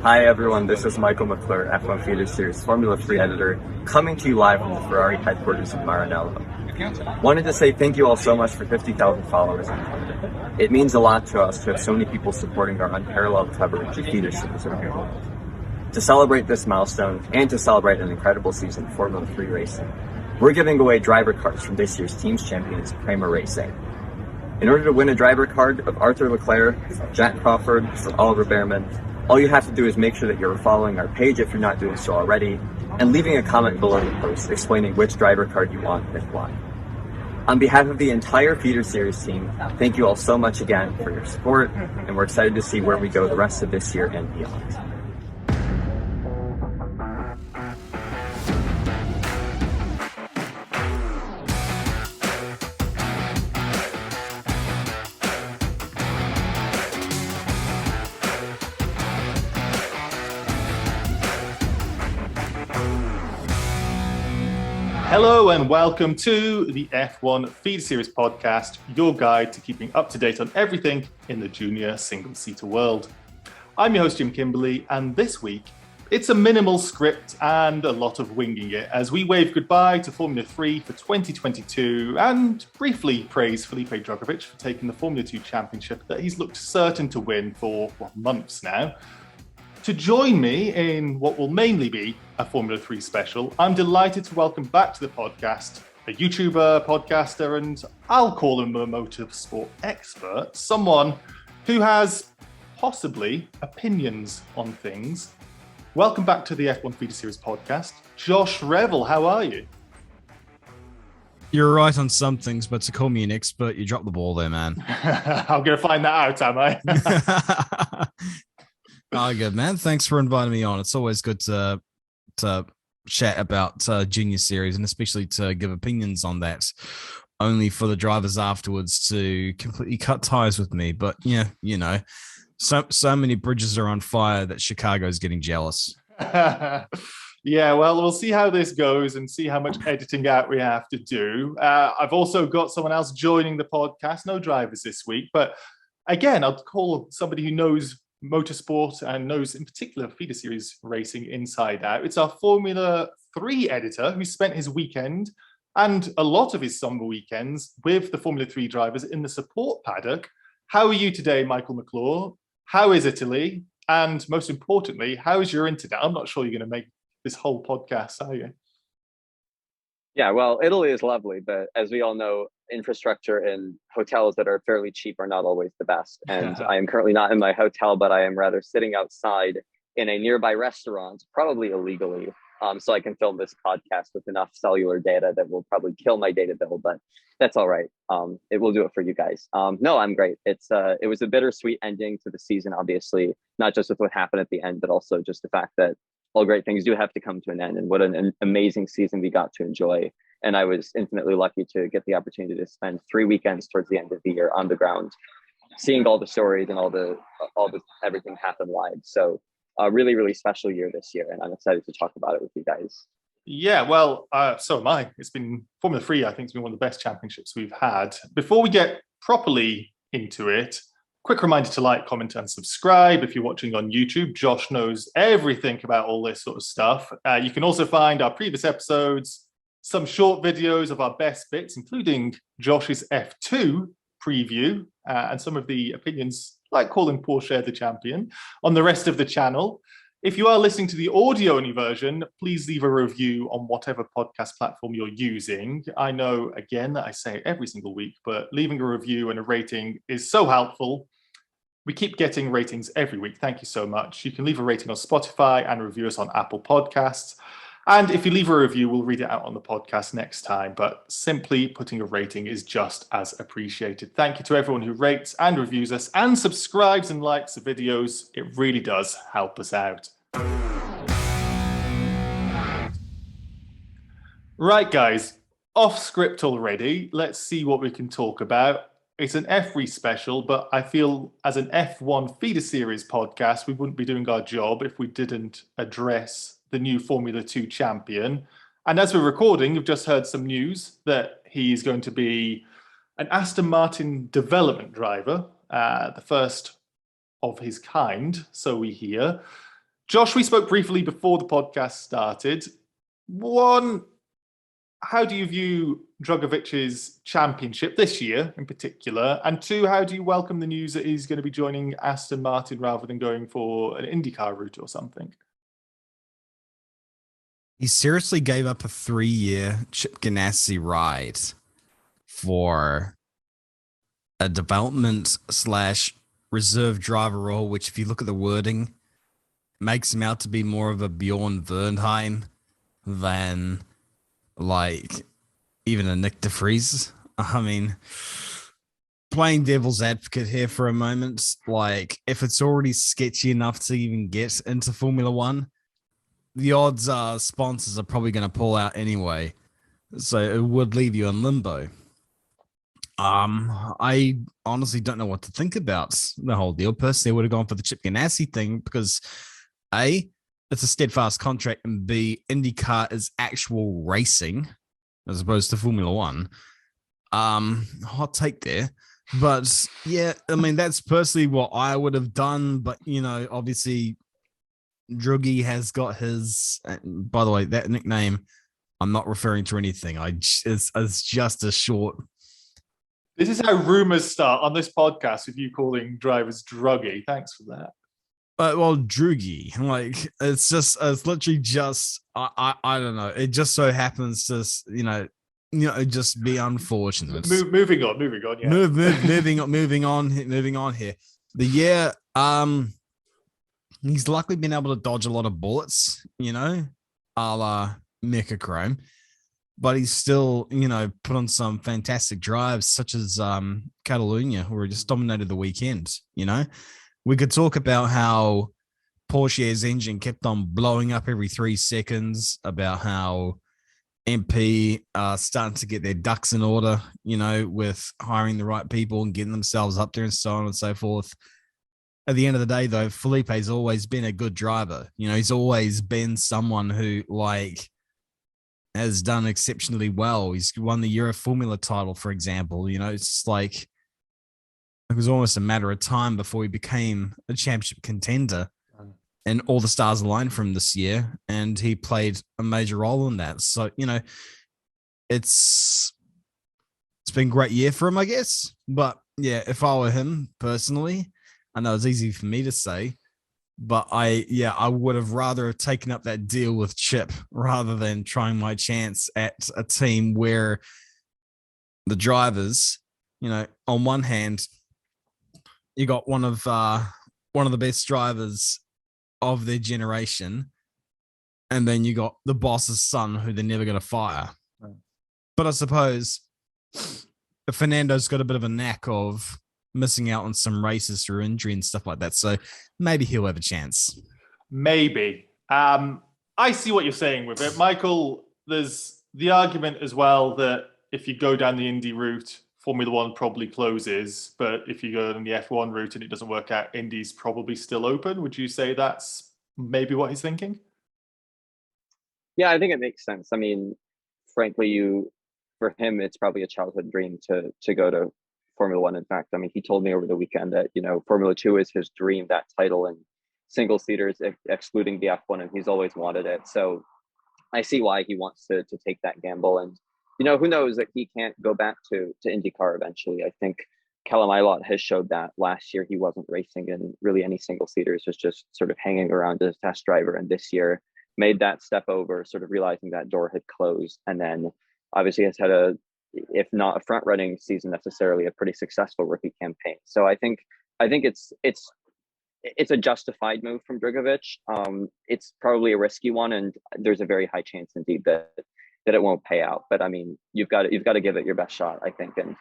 Hi everyone, this is Michael McClure, F1 Feeder Series Formula 3 editor, coming to you live from the Ferrari headquarters in Maranello. Wanted to say thank you all so much for 50,000 followers on Twitter. It means a lot to us to have so many people supporting our unparalleled coverage of Feeder Series over here. To celebrate this milestone, and to celebrate an incredible season of Formula 3 racing, we're giving away driver cards from this year's Teams Champions PREMA Racing. In order to win a driver card of Arthur Leclerc, Jack Crawford, or Oliver Behrman, all you have to do is make sure that you're following our page if you're not doing so already, and leaving a comment below the post explaining which driver card you want and why. On behalf of the entire Feeder Series team, thank you all so much again for your support, and we're excited to see where we go the rest of this year and beyond. Hello and welcome to the F1 Feeder Series podcast, your guide to keeping up to date on everything in the junior single-seater world. I'm your host, Jim Kimberley, and this week it's a minimal script and a lot of winging it as we wave goodbye to Formula 3 for 2022 and briefly praise Felipe Drugovich for taking the Formula 2 championship that he's looked certain to win for months now. To join me in what will mainly be a Formula 3 special, I'm delighted to welcome back to the podcast a YouTuber, podcaster, and I'll call him a motorsport expert, someone who has possibly opinions on things. Welcome back to the F1 Feeder Series podcast. Josh Revell, how are you? You're right on some things, but to call me an expert, you dropped the ball there, man. I'm going to find that out, am I? Oh, good, man. Thanks for inviting me on. It's always good to chat about junior series and especially to give opinions on that, only for the drivers afterwards to completely cut ties with me. But yeah, you know, so many bridges are on fire that Chicago's getting jealous. Yeah, well, we'll see how this goes and see how much editing out we have to do. I've also got someone else joining the podcast. No drivers this week, but again, I'll call somebody who knows motorsport and knows in particular Feeder Series racing inside out. It's our Formula 3 editor who spent his weekend and a lot of his summer weekends with the Formula 3 drivers in the support paddock. How are you today, Michael McClure? How is Italy? And most importantly, how is your internet? I'm not sure you're going to make this whole podcast, are you? Yeah, well, Italy is lovely, but as we all know, infrastructure in hotels that are fairly cheap are not always the best. And I am currently not in my hotel, but I am rather sitting outside in a nearby restaurant, probably illegally, so I can film this podcast with enough cellular data that will probably kill my data bill, but that's all right. It will do it for you guys. No, I'm great. It was a bittersweet ending to the season, obviously, not just with what happened at the end, but also just the fact that all great things do have to come to an end, and what an amazing season we got to enjoy. And I was infinitely lucky to get the opportunity to spend 3 weekends towards the end of the year on the ground, seeing all the stories and all the everything happen live. So a really, really special year this year, and I'm excited to talk about it with you guys. Yeah, well, so am I. It's been Formula 3, I think, has been one of the best championships we've had. Before we get properly into it, quick reminder to like, comment, and subscribe. If you're watching on YouTube, Josh knows everything about all this sort of stuff. You can also find our previous episodes, some short videos of our best bits, including Josh's F2 preview and some of the opinions, like calling Porsche the champion, on the rest of the channel. If you are listening to the audio-only version, please leave a review on whatever podcast platform you're using. I know, again, that I say it every single week, but leaving a review and a rating is so helpful. We keep getting ratings every week. Thank you so much. You can leave a rating on Spotify and review us on Apple Podcasts. And if you leave a review, we'll read it out on the podcast next time. But simply putting a rating is just as appreciated. Thank you to everyone who rates and reviews us and subscribes and likes the videos. It really does help us out. Right, guys, off script already. Let's see what we can talk about. It's an F3 special, but I feel as an F1 Feeder Series podcast, we wouldn't be doing our job if we didn't address the new Formula 2 champion. And as we're recording, you've just heard some news that he's going to be an Aston Martin development driver, the first of his kind, so we hear. Josh, we spoke briefly before the podcast started. One, how do you view Drugovic's championship this year in particular? And two, how do you welcome the news that he's going to be joining Aston Martin rather than going for an IndyCar route or something? He seriously gave up a 3-year Chip Ganassi ride for a development / reserve driver role, which if you look at the wording, makes him out to be more of a Bjorn Vernheim than like even a Nick de Vries. I mean, playing devil's advocate here for a moment, like if it's already sketchy enough to even get into Formula One, the odds are sponsors are probably going to pull out anyway. So it would leave you in limbo. I honestly don't know what to think about the whole deal. Personally, I would have gone for the Chip Ganassi thing because A, it's a steadfast contract, and B, IndyCar is actual racing as opposed to Formula One. Hot take there. But yeah, I mean, that's personally what I would have done. But, you know, obviously, Druggy has got his, by the way, that nickname, I'm not referring to anything. It's just a short. This is how rumors start on this podcast with you calling drivers druggy. Thanks for that. Well, Druggy, like it's literally just I don't know. It just so happens to just be unfortunate. Moving on. Yeah. Moving on here. The year, he's luckily been able to dodge a lot of bullets, a la Mecha Chrome, but he's still, put on some fantastic drives, such as Catalunya, where he just dominated the weekend. We could talk about how Porsche's engine kept on blowing up every 3 seconds, about how MP are starting to get their ducks in order, with hiring the right people and getting themselves up there and so on and so forth. At the end of the day, though, Felipe's always been a good driver. He's always been someone who, has done exceptionally well. He's won the Euro Formula title, for example. It's just like it was almost a matter of time before he became a championship contender, and all the stars aligned for him this year, and he played a major role in that. So, it's been a great year for him, I guess. But yeah, if I were him personally, I know it's easy for me to say, but I would have rather taken up that deal with Chip rather than trying my chance at a team where the drivers, on one hand, you got one of the best drivers of their generation, and then you got the boss's son who they're never going to fire. Right. But I suppose Fernando's got a bit of a knack of missing out on some races through injury and stuff like that, so maybe he'll have a chance. Maybe. I see what you're saying with it, Michael. There's the argument as well that if you go down the Indy route, Formula One probably closes, but if you go on the F1 route and it doesn't work out, Indy's probably still open. Would you say that's maybe what he's thinking? Yeah, I think it makes sense. I mean, frankly, for him, it's probably a childhood dream to go to Formula One. In fact, I mean, he told me over the weekend that, Formula 2 is his dream, that title in single seaters, excluding the F1, and he's always wanted it. So I see why he wants to take that gamble. And who knows that he can't go back to IndyCar eventually. I think Callum Ilott has showed that last year. He wasn't racing in really any single seaters, was just sort of hanging around as a test driver. And this year made that step over, sort of realizing that door had closed. And then obviously has had if not a front running season necessarily, a pretty successful rookie campaign. So I think it's a justified move from Drugovic. It's probably a risky one, and there's a very high chance indeed that it won't pay out. But I mean, you've got to give it your best shot, I think. And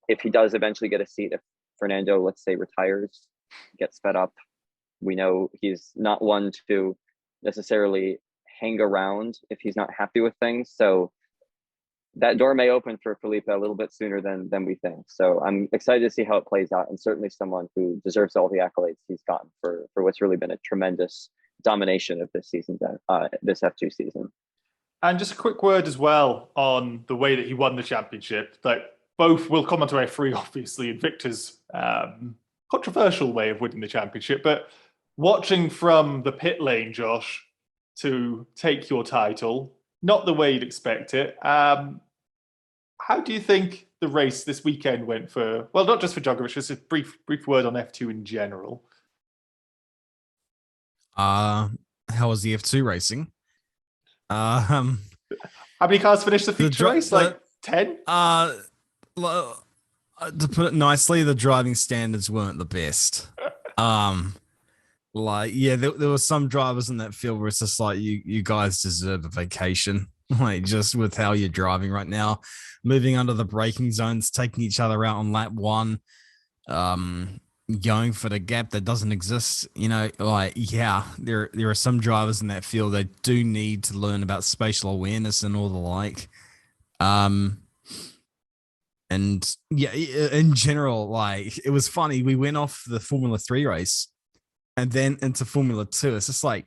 if he does eventually get a seat, if Fernando, let's say, retires, gets fed up, we know he's not one to necessarily hang around if he's not happy with things. So that door may open for Felipe a little bit sooner than we think. So I'm excited to see how it plays out, and certainly someone who deserves all the accolades he's gotten for what's really been a tremendous domination of this season, this F2 season. And just a quick word as well on the way that he won the championship. Like, both will come onto F3, obviously, in Victor's controversial way of winning the championship. But watching from the pit lane, Josh, to take your title, not the way you'd expect it. How do you think the race this weekend went for, well, not just for Djokovic, just a brief word on F2 in general? How was the F2 racing? How many cars finished the feature race? Like 10? To put it nicely, the driving standards weren't the best. There were some drivers in that field where it's just like you guys deserve a vacation. Like, just with how you're driving right now, moving under the braking zones, taking each other out on lap one, going for the gap that doesn't exist. There are some drivers in that field that do need to learn about spatial awareness and all the like. And yeah, in general, like, it was funny. We went off the Formula 3 race and then into Formula 2. It's just like,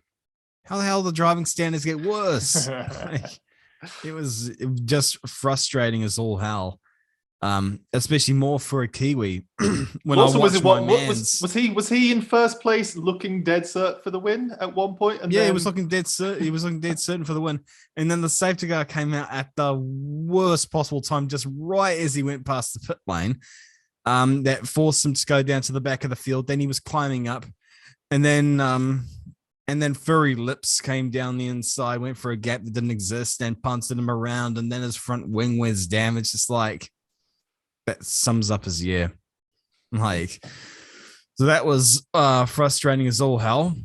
how the hell the driving standards get worse? It was just frustrating as all hell. Especially more for a Kiwi. When also, was he in first place, looking dead cert for the win at one point? And yeah, he was looking dead certain. He was looking dead certain for the win, and then the safety car came out at the worst possible time, just right as he went past the pit lane. That forced him to go down to the back of the field. Then he was climbing up, and then furry lips came down the inside, went for a gap that didn't exist, and punted him around, and then his front wing was damaged. It's like, that sums up his year. Like, so that was frustrating as all hell.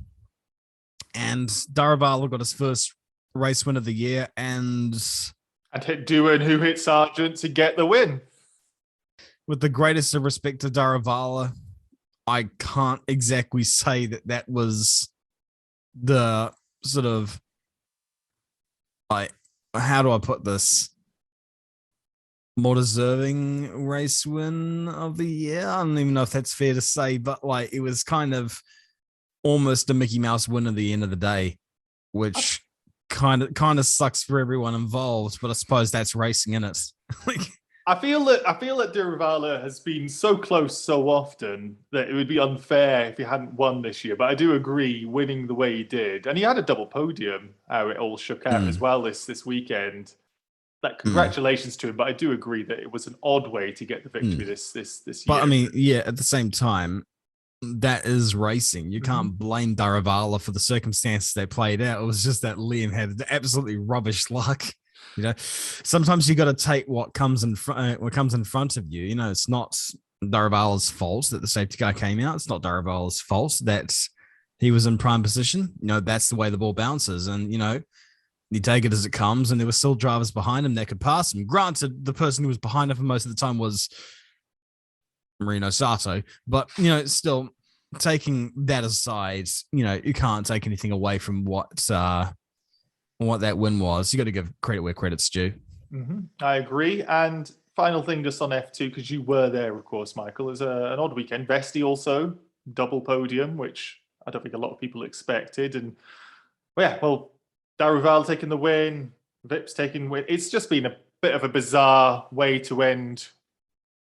And Daravala got his first race win of the year, and hit Doohan, who hit Sargent to get the win. With the greatest of respect to Daravala, I can't exactly say that was the sort of, like, how do I put this? More deserving race win of the year. I don't even know if that's fair to say, but like, it was kind of almost a Mickey Mouse win at the end of the day, which kind of sucks for everyone involved. But I suppose that's racing in it. I feel that Daravala has been so close so often that it would be unfair if he hadn't won this year. But I do agree, winning the way he did, and he had a double podium, how it all shook out as well this weekend. Like, congratulations to him, but I do agree that it was an odd way to get the victory this year. But I mean, yeah, at the same time, that is racing. You can't blame Daravala for the circumstances they played out. It was just that Liam had absolutely rubbish luck. Sometimes you got to take what comes in front of you. It's not Daravala's fault that the safety car came out. It's not Daravala's fault that he was in prime position. That's the way the ball bounces, and you take it as it comes, and there were still drivers behind him that could pass him. Granted, the person who was behind him for most of the time was Marino Sato, but still, taking that aside, you can't take anything away from what that win was. You got to give credit where credit's due. I agree. And final thing, just on F2, because you were there, of course, Michael, is an odd weekend. Vesti also double podium, which I don't think a lot of people expected. And Daravala taking the win, Vips taking win. It's just been a bit of a bizarre way to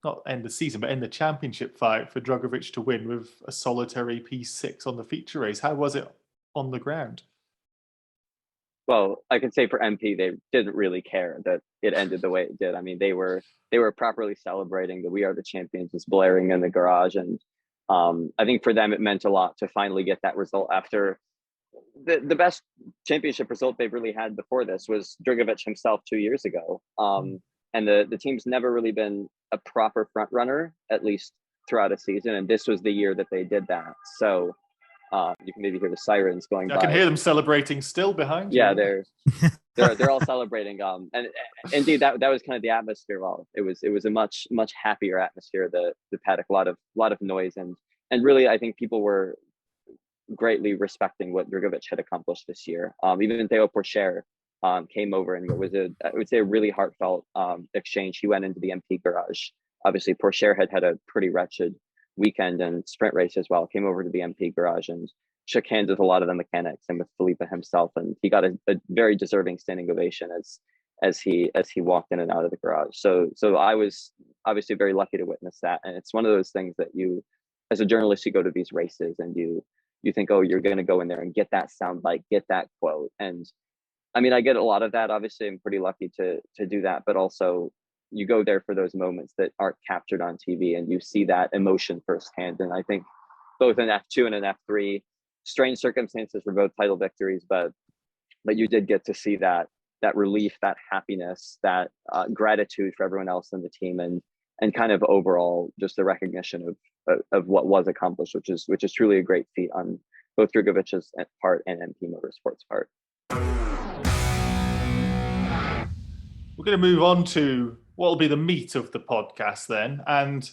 not end the season, but end the championship fight for Drugovic to win with a solitary P6 on the feature race. How was it on the ground? Well, I can say for MP, they didn't really care that it ended the way it did. I mean, they were properly celebrating the "We Are the Champions" was blaring in the garage, and I think for them it meant a lot to finally get that result after the best championship result they've really had before this was Drugovic himself 2 years ago. And the team's never really been a proper front runner, at least throughout a season. And this was the year that they did that. So you can maybe hear the sirens going by. I can hear them celebrating still behind you. Yeah, they're all celebrating. And indeed, that was kind of the atmosphere. Well, it was a much happier atmosphere. The paddock, a lot of noise, and really, I think people were greatly respecting what Drugovic had accomplished this year. Even Theo Porcher came over, and it was I would say a really heartfelt exchange. He went into the MP garage. Obviously, Porcher had a pretty wretched weekend and sprint race as well. Came over to the MP garage and shook hands with a lot of the mechanics and with Felipe himself, and he got a very deserving standing ovation as he walked in and out of the garage. So I was obviously very lucky to witness that, and it's one of those things that you, as a journalist, you go to these races and you you think, oh, you're going to go in there and get that soundbite, get that quote. And I mean, I get a lot of that. Obviously, I'm pretty lucky to do that, but also you go there for those moments that aren't captured on TV, and you see that emotion firsthand. And I think both in F2 and in F3, strange circumstances for both title victories, but you did get to see that relief, that happiness, that gratitude for everyone else in the team, and kind of overall just the recognition of what was accomplished, which is truly a great feat on both Drugovic's part and MP Motorsport's part. We're going to move on to what will be the meat of the podcast then. And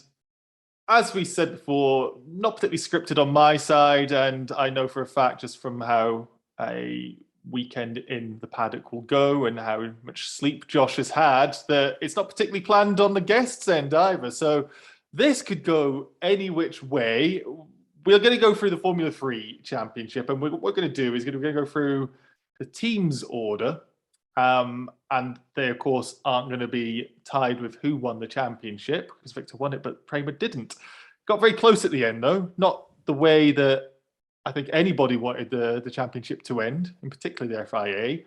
as we said before, not particularly scripted on my side. And I know for a fact, just from how a weekend in the paddock will go and how much sleep Josh has had, that it's not particularly planned on the guests' end either. So this could go any which way. We're going to go through the Formula 3 Championship. And what we're going to do is we're going to go through the team's order. And they, of course, aren't going to be tied with who won the championship, because Victor won it, but PREMA didn't. Got very close at the end, though. Not the way that I think anybody wanted the championship to end, in particular the FIA.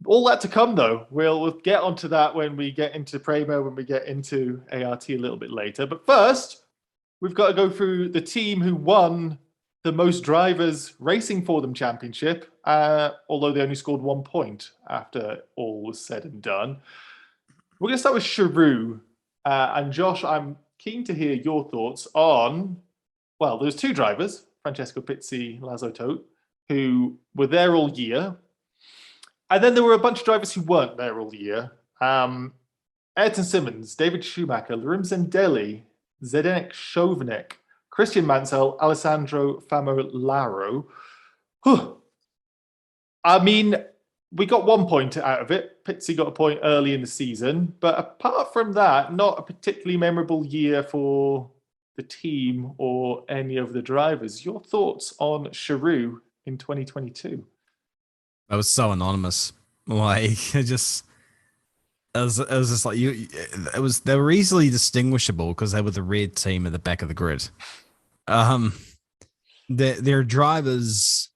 All that to come, though. We'll get onto that when we get into PREMA, when we get into ART a little bit later. But first, we've got to go through the team who won the most drivers racing for them championship, although they only scored 1 point after all was said and done. We're going to start with Charouz. And Josh, I'm keen to hear your thoughts on, well, there's 2 drivers, Francesco Pizzi, Laszlo Toth, who were there all year. And then there were a bunch of drivers who weren't there all year. Ayrton Simmons, David Schumacher, Larim Zendelli, Zdenek Chauvenek, Christian Mansell, Alessandro Famolaro. I mean, we got 1 point out of it. Pizzi got a point early in the season. But apart from that, not a particularly memorable year for the team or any of the drivers. Your thoughts on Charouz in 2022? That was so anonymous. Like, it was just like they were easily distinguishable because they were the red team at the back of the grid. Their drivers,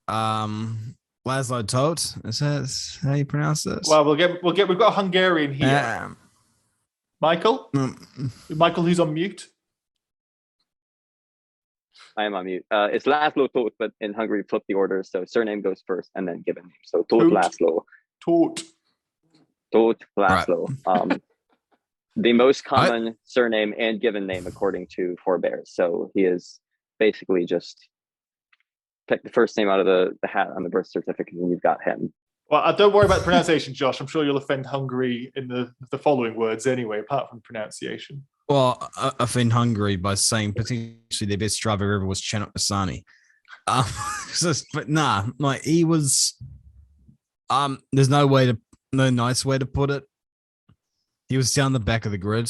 Laszlo Toth, is that how you pronounce this? Well, we've got a Hungarian here. Michael, who's on mute. I am on mute. It's Laszlo Toth, but in Hungary, flip the order. So surname goes first and then given name. So Toth Laszlo. Toth Laszlo. Right. The most common surname and given name according to Forebears. So he is basically just pick the first name out of the hat on the birth certificate and you've got him. Well, don't worry about the pronunciation, Josh. I'm sure you'll offend Hungary in the following words anyway, apart from pronunciation. Well, I offend Hungary by saying potentially their best driver ever was Chanot Bassani. But nah, like he was. There's no nice way to put it. He was down the back of the grid,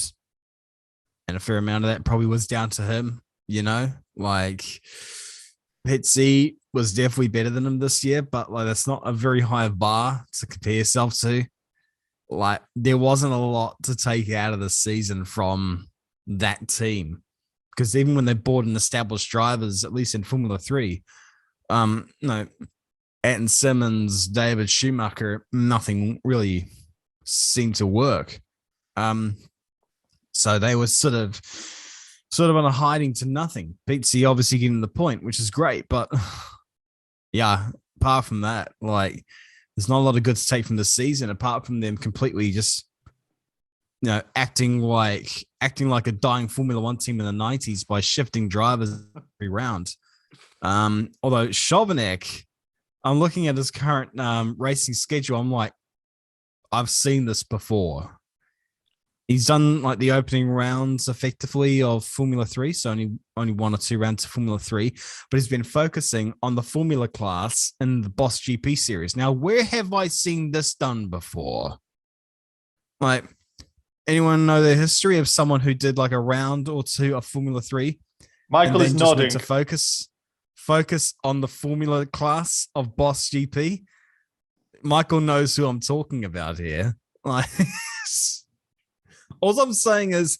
and a fair amount of that probably was down to him. You know, like Pizzi was definitely better than him this year, but like that's not a very high bar to compare yourself to. Like there wasn't a lot to take out of the season from that team, because even when they bought an established drivers, at least in Formula 3, Ayrton Simmons, David Schumacher, nothing really seemed to work. So they were sort of on a hiding to nothing. Pizzi obviously getting the point, which is great, but yeah, apart from that, like there's not a lot of good to take from the season, apart from them completely just, acting like a dying Formula 1 team in the 90s by shifting drivers every round. Although Chauvenek, I'm looking at his current racing schedule, I'm like, I've seen this before. He's done like the opening rounds effectively of Formula 3, so only 1 or 2 rounds of Formula 3, but he's been focusing on the Formula class in the Boss GP series. Now, where have I seen this done before? Like, anyone know the history of someone who did like a round or 2 of Formula 3? Michael is nodding. To focus on the Formula class of Boss GP. Michael knows who I'm talking about here. Like, all I'm saying is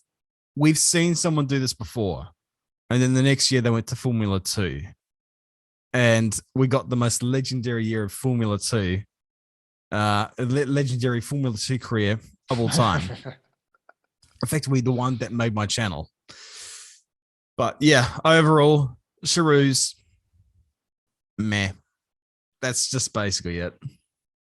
we've seen someone do this before. And then the next year they went to Formula 2. And we got the most legendary year of Formula 2, legendary Formula 2 career of all time. Effectively the one that made my channel. But yeah, overall, Charouz, meh. That's just basically it.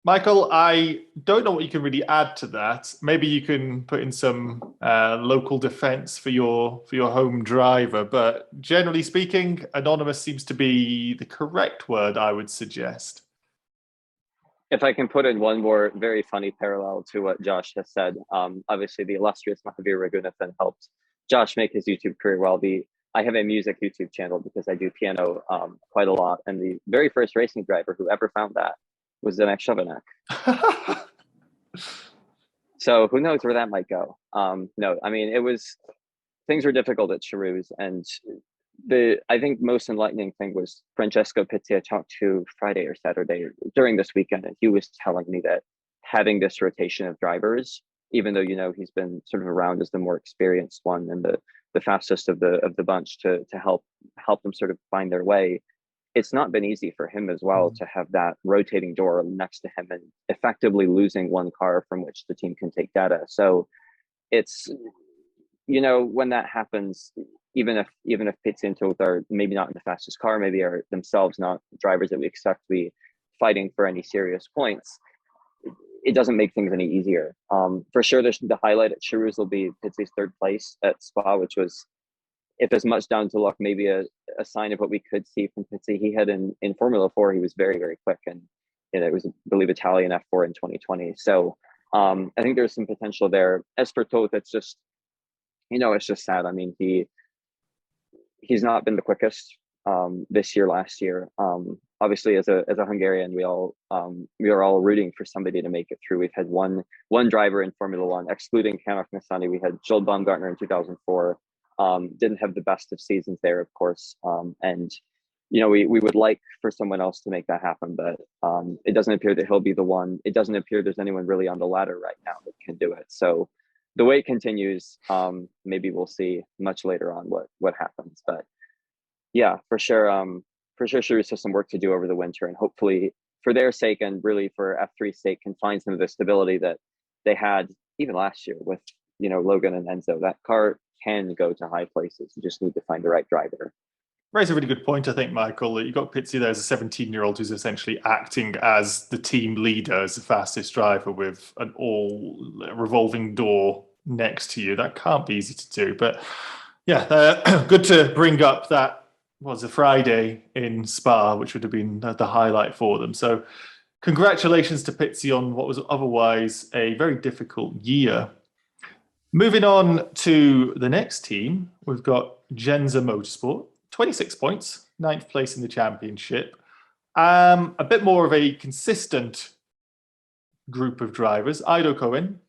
Michael, I don't know what you can really add to that. Maybe you can put in some local defense for your home driver, but generally speaking, anonymous seems to be the correct word, I would suggest. If I can put in one more very funny parallel to what Josh has said, obviously the illustrious Mahavir Raghunathan helped Josh make his YouTube career well. I have a music YouTube channel because I do piano quite a lot, and the very first racing driver who ever found that was Zdenek Chovanec. So who knows where that might go? No, I mean, things were difficult at Charouz, and I think most enlightening thing was Francesco Pizzi I talked to Friday or Saturday during this weekend, and he was telling me that having this rotation of drivers, even though, you know, he's been sort of around as the more experienced one and the fastest of the bunch to help them sort of find their way, it's not been easy for him as well to have that rotating door next to him and effectively losing one car from which the team can take data. So it's, you know, when that happens, even if Pizzi and Toth are maybe not in the fastest car, maybe are themselves not drivers that we expect to be fighting for any serious points, it doesn't make things any easier. For sure, the highlight at Charouz will be Pizzi's third place at Spa, which was, if as much down to luck, maybe a sign of what we could see from Pizzi. He had in Formula 4, he was very, very quick, and it was, I believe, Italian F4 in 2020. So I think there's some potential there. As for Toth, it's just, you know, it's just sad. I mean, he's not been the quickest this year, last year. Obviously, as a Hungarian, we are all rooting for somebody to make it through. We've had one driver in Formula One, excluding Kanak Nassani. We had Joel Baumgartner in 2004. Didn't have the best of seasons there, of course. And, you know, we would like for someone else to make that happen, but it doesn't appear that he'll be the one. It doesn't appear there's anyone really on the ladder right now that can do it. So the wait continues. Maybe we'll see much later on what happens. But yeah, for sure, Charouz has some work to do over the winter, and hopefully for their sake and really for F3's sake, can find some of the stability that they had even last year with, you know, Logan and Enzo. That car can go to high places. You just need to find the right driver. Raise a really good point, I think, Michael. You got Pizzi there as a 17-year-old who's essentially acting as the team leader, as the fastest driver, with an all revolving door next to you. That can't be easy to do. But yeah, good to bring up that was a Friday in Spa, which would have been the highlight for them. So congratulations to Pizzi on what was otherwise a very difficult year. Moving on to the next team, we've got Jenzer Motorsport, 26 points, 9th place in the championship. A bit more of a consistent group of drivers. Ido Cohen,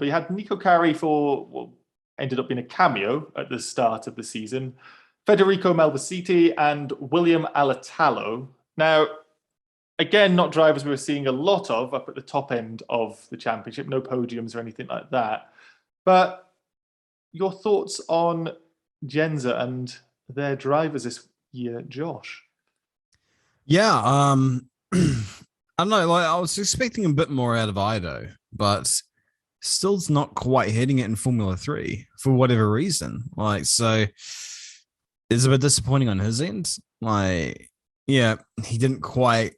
we had Nico Cari for what ended up being a cameo at the start of the season, Federico Malvasiti and William Alatalo. Now, again, not drivers we were seeing a lot of up at the top end of the championship, no podiums or anything like that. But your thoughts on Jenzer and their drivers this year, Josh? Yeah, I don't know. Like, I was expecting a bit more out of Ido, but still's not quite hitting it in Formula 3 for whatever reason. Like, so it's a bit disappointing on his end. Like, yeah, he didn't quite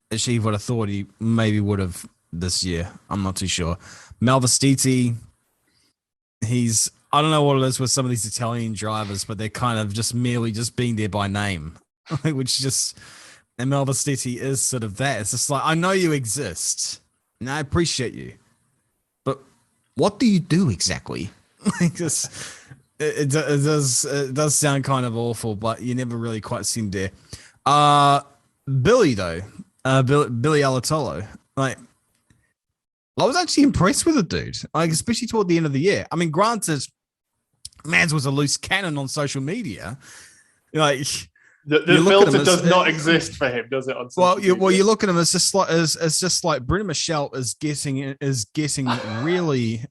achieve what I thought he maybe would have this year. I'm not too sure. Malvestiti, I don't know what it is with some of these Italian drivers, but they're kind of just merely just being there by name, which just, and Malvestiti is sort of that. It's just like, I know you exist and I appreciate you, but what do you do exactly? Like this, it does sound kind of awful, but you never really quite seem there. Billy though, Billy Alatolo, like, I was actually impressed with the dude, like, especially toward the end of the year. I mean, granted, Mans was a loose cannon on social media. Like, the filter does not exist for him, does it? On social media? You look at him. It's just like Brendan Michelle is getting really.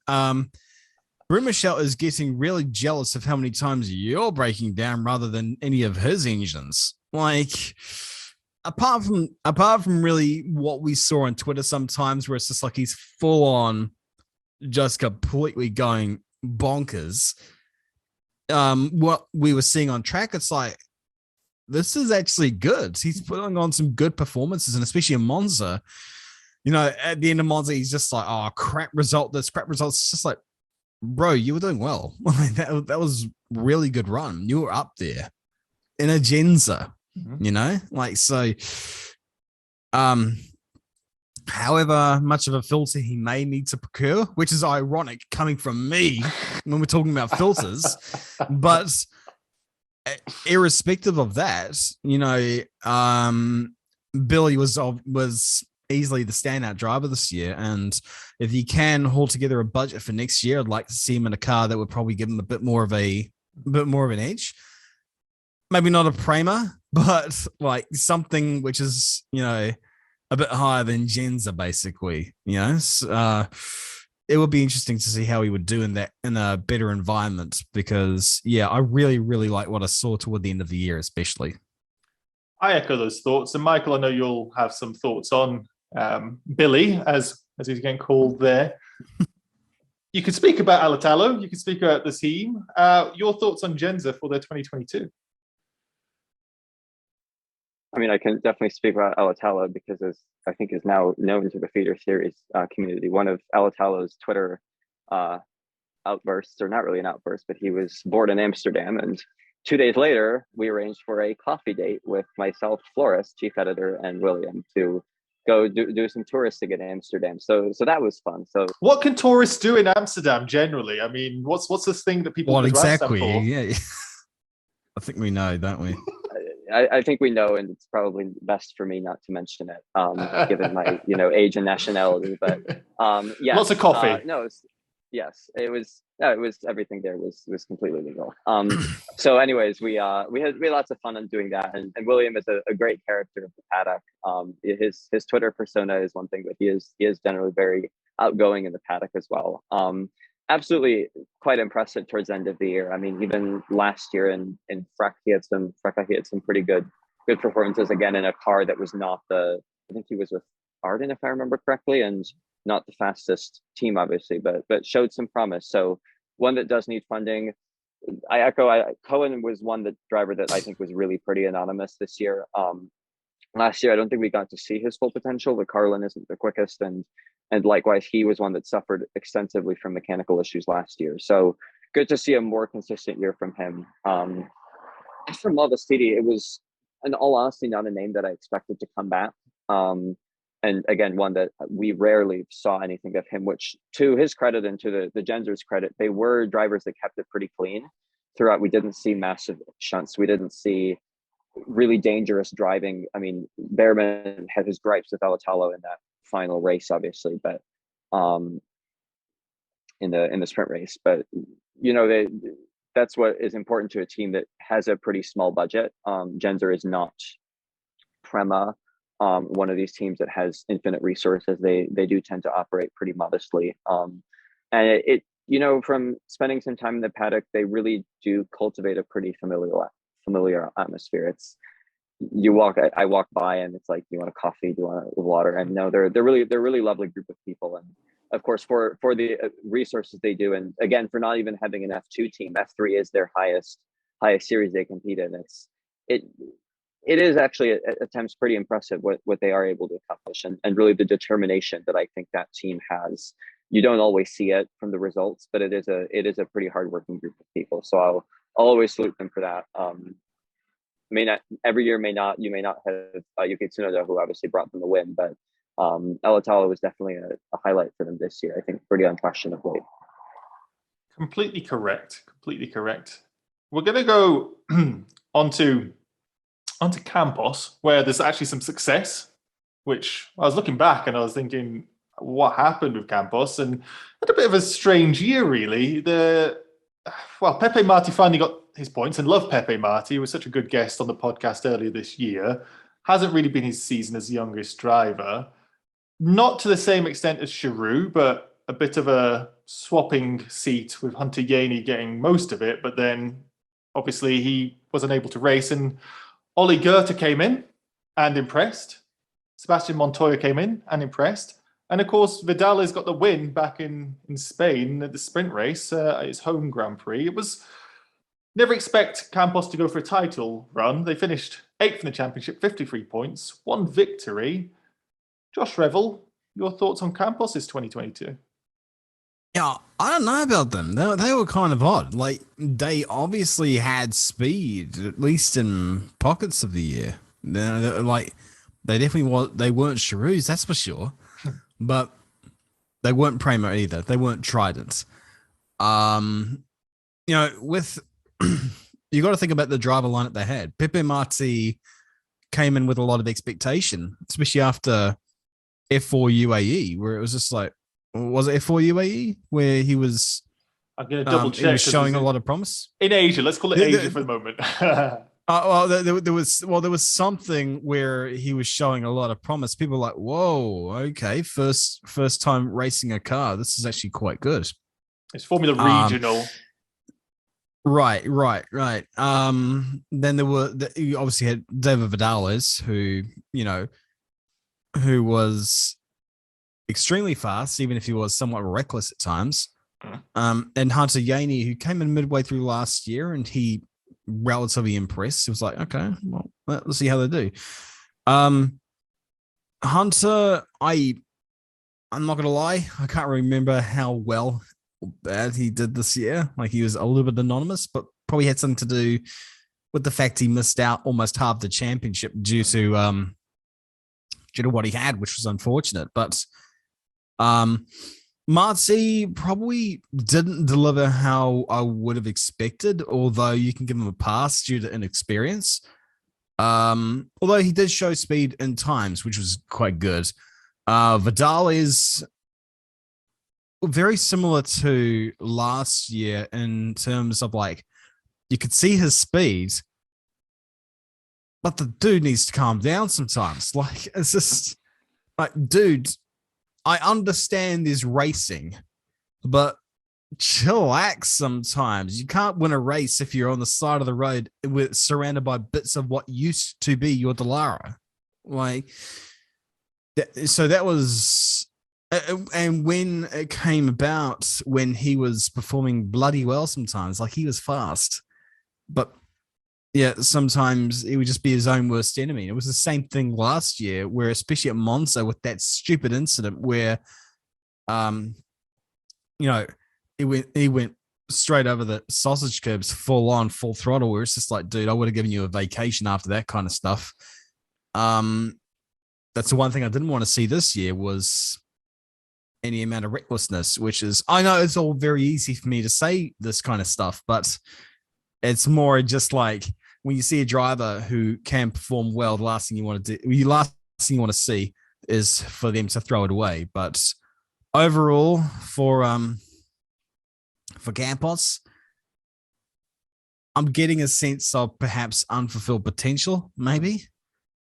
Michelle is getting really jealous of how many times you're breaking down rather than any of his engines. Like, apart from really what we saw on Twitter sometimes, where it's just like he's full on, just completely going bonkers. What we were seeing on track, it's like, this is actually good. He's putting on some good performances, and especially in Monza. You know, at the end of Monza, he's just like, oh, crap result. This crap result. It's just like, bro, you were doing well. That was really good run. You were up there in a Jenzer, you know, like, so, however much of a filter he may need to procure, which is ironic coming from me when we're talking about filters, but irrespective of that, you know, Billy was easily the standout driver this year, and if he can hold together a budget for next year, I'd like to see him in a car that would probably give him a bit more of an edge. Maybe not a PREMA, but like something which is, you know, a bit higher than Jenzer, basically. You know, it would be interesting to see how he would do in a better environment, because yeah, I really, really like what I saw toward the end of the year, especially. I echo those thoughts, and Michael, I know you'll have some thoughts on Billy, as he's getting called there. You could speak about Alatalo, you could speak about the team. Your thoughts on Jenzer for their 2022? I mean, I can definitely speak about Alatalo because, as I think is now known to the feeder series community, one of Alatalo's Twitter outbursts, or not really an outburst, but he was bored in Amsterdam, and 2 days later, we arranged for a coffee date with myself, Flores, chief editor, and William to go do some touristing in Amsterdam. So that was fun. So what can tourists do in Amsterdam generally? I mean, what's this thing that people what go to exactly? Amsterdam for? Yeah, I think we know, don't we? I think we know, and it's probably best for me not to mention it, given my age and nationality. But yeah, lots of coffee. Yes, it was everything there was completely legal. So anyways, we had lots of fun on doing that, and William is a great character of the paddock. His Twitter persona is one thing, but he is generally very outgoing in the paddock as well. Absolutely quite impressive towards the end of the year. I mean, even last year in Freck, he had some pretty good performances again in a car that was not I think he was with Arden, if I remember correctly, and not the fastest team, obviously, but showed some promise. So one that does need funding. I echo. Cohen was one driver that I think was really pretty anonymous this year. Last year, I don't think we got to see his full potential. The Carlin isn't the quickest, and likewise, he was one that suffered extensively from mechanical issues last year. So good to see a more consistent year from him. As for Malvestiti, it was, in all honesty, not a name that I expected to come back. And again, one that we rarely saw anything of him, which, to his credit and to the Jenzer's credit, they were drivers that kept it pretty clean throughout. We didn't see massive shunts. We didn't see really dangerous driving. I mean, Behrman had his gripes with Alatalo in that final race, obviously, but in the sprint race. But that's what is important to a team that has a pretty small budget. Jenzer is not PREMA, one of these teams that has infinite resources. They do tend to operate pretty modestly. And it from spending some time in the paddock, they really do cultivate a pretty familiar atmosphere. I walk by and it's like, do you want a coffee? Do you want water? And no, they're really lovely group of people. And of course, for the resources they do, and again, for not even having an F2 team, F3 is their highest series they compete in. It is actually at times pretty impressive what they are able to accomplish, and really the determination that I think that team has. You don't always see it from the results, but it is a pretty hardworking group of people. So I'll always salute them for that. May not every year, you may not have Yuki Tsunoda, who obviously brought them the win, but Alatalo was definitely a highlight for them this year. I think pretty unquestionably. Completely correct. We're going to go onto Campos, where there's actually some success, which I was looking back and I was thinking, what happened with Campos? And had a bit of a strange year, really. Pepe Marti finally got his points, and love Pepe Marti. He was such a good guest on the podcast earlier this year. Hasn't really been his season as youngest driver. Not to the same extent as Charouz, but a bit of a swapping seat with Hunter Yaney getting most of it, but then obviously he was unable to race, and Ollie Goethe came in and impressed. Sebastian Montoya came in and impressed. And of course, Vidal has got the win back in Spain at the sprint race, at his home Grand Prix. It was never expect Campos to go for a title run. They finished 8th in the championship, 53 points, 1 victory. Josh Revell, your thoughts on Campos' 2022? Yeah, I don't know about them. They were kind of odd. Like, they obviously had speed, at least in pockets of the year. Like, they definitely they weren't Charouz, that's for sure. But they weren't PREMA either. They weren't Trident. With you got to think about the driver lineup they had. Pepe Marti came in with a lot of expectation, especially after F4 UAE, where it was just like, was it F4 UAE where he was? I'm going to double check. He was showing a lot of promise in Asia. Let's call it Asia for the moment. There was something where he was showing a lot of promise. People were like, "Whoa, okay, first time racing a car. This is actually quite good." It's Formula Regional. Right. Then you obviously had David Vidales, who was extremely fast, even if he was somewhat reckless at times. And Hunter Yaney, who came in midway through last year, and he relatively impressed. It was like, okay, well, let's see how they do. Hunter, I'm not gonna lie, I can't remember how well or bad he did this year. Like, he was a little bit anonymous, but probably had something to do with the fact he missed out almost half the championship due to what he had, which was unfortunate. But Marzi probably didn't deliver how I would have expected, although you can give him a pass due to inexperience. Although he did show speed in times, which was quite good. Vidal is very similar to last year in terms of, like, you could see his speed, but the dude needs to calm down sometimes. Like, it's just like, dude, I understand there's racing, but chillax sometimes. You can't win a race if you're on the side of the road surrounded by bits of what used to be your Dallara. Like, so that was, and when it came about, when he was performing bloody well sometimes, like, he was fast, but yeah, sometimes it would just be his own worst enemy. It was the same thing last year, where, especially at Monza, with that stupid incident where, he went straight over the sausage curbs, full on, full throttle, where it's just like, dude, I would have given you a vacation after that kind of stuff. That's the one thing I didn't want to see this year, was any amount of recklessness, which is, I know it's all very easy for me to say this kind of stuff, but it's more just like, when you see a driver who can perform well, the last thing you want to see is for them to throw it away. But overall, for Campos, I'm getting a sense of perhaps unfulfilled potential, maybe,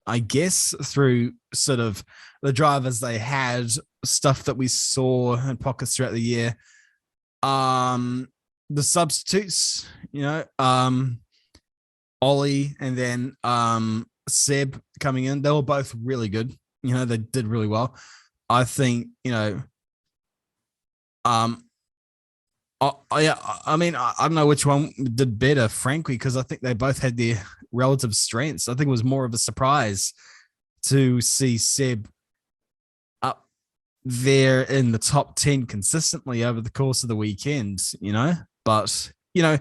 I guess, through sort of the drivers they had, stuff that we saw in pockets throughout the year. The substitutes, Ollie and then Seb coming in, they were both really good. They did really well. I think, I don't know which one did better, frankly, because I think they both had their relative strengths. I think it was more of a surprise to see Seb up there in the top 10 consistently over the course of the weekend, but, yeah,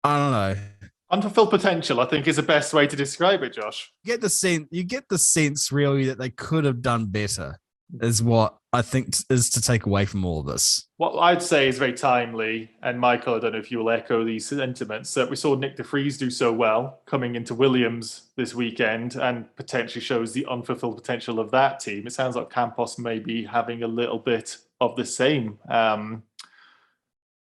I don't know. Unfulfilled potential, I think, is the best way to describe it, Josh. You get the sense really that they could have done better, is what I think is to take away from all of this. What I'd say is very timely, and Michael, I don't know if you will echo these sentiments, that we saw Nick de Vries do so well coming into Williams this weekend, and potentially shows the unfulfilled potential of that team. It sounds like Campos may be having a little bit of the same.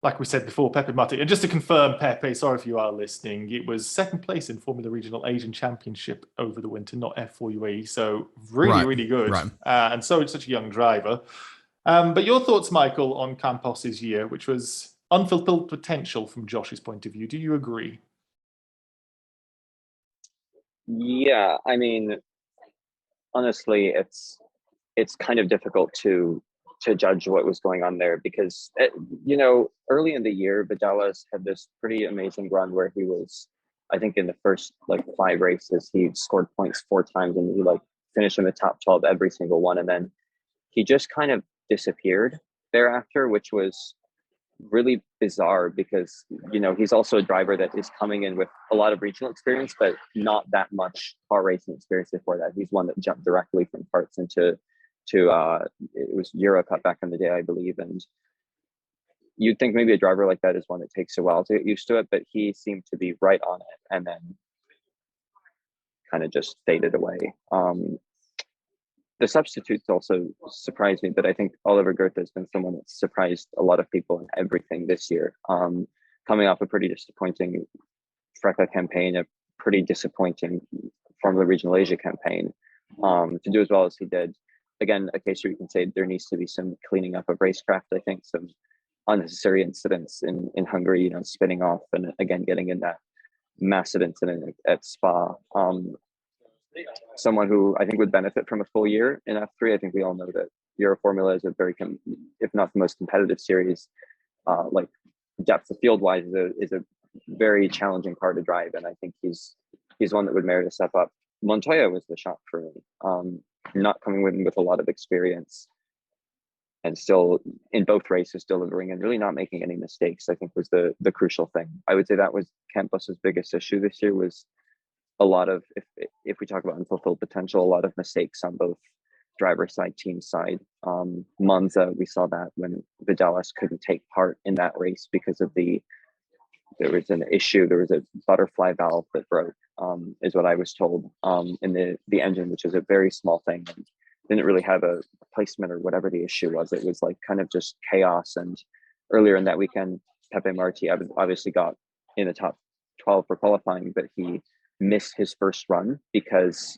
Like we said before, Pepe Marti. And just to confirm, Pepe, sorry if you are listening, it was second place in Formula Regional Asian Championship over the winter, not F4 UAE. So really, really good. Right. And so it's such a young driver. But your thoughts, Michael, on Campos's year, which was unfulfilled potential from Josh's point of view. Do you agree? Yeah, I mean, honestly, it's kind of difficult to judge what was going on there because early in the year, Vidalas had this pretty amazing run where he was, I think, in the first like 5 races, he scored points 4 times and he like finished in the top 12 every single one, and then he just kind of disappeared thereafter, which was really bizarre because he's also a driver that is coming in with a lot of regional experience but not that much car racing experience before that. He's one that jumped directly from karts into it was Euro Cup back in the day, I believe, and you'd think maybe a driver like that is one that takes a while to get used to it, but he seemed to be right on it and then kind of just faded away. The substitutes also surprised me, but I think Oliver Goethe has been someone that's surprised a lot of people in everything this year. Coming off a pretty disappointing FRECA campaign, a pretty disappointing Formula Regional Asia campaign, to do as well as he did. Again, a case where you can say there needs to be some cleaning up of racecraft. I think some unnecessary incidents in Hungary, spinning off and again getting in that massive incident at Spa. Someone who I think would benefit from a full year in F3. I think we all know that Euro Formula is a very, if not the most competitive series, like depth of field wise, is a very challenging car to drive, and I think he's one that would merit a step up. Montoya was the shock for me, not coming with a lot of experience, and still in both races delivering and really not making any mistakes. I think was the crucial thing. I would say that was Campos's biggest issue this year was a lot of, if we talk about unfulfilled potential, a lot of mistakes on both driver side, team side. Monza, we saw that when Vidalas couldn't take part in that race because of there was an issue, there was a butterfly valve that broke, is what I was told, in the engine, which is a very small thing and didn't really have a replacement or whatever the issue was. It was like kind of just chaos. And earlier in that weekend, Pepe Marti obviously got in the top 12 for qualifying, but he missed his first run because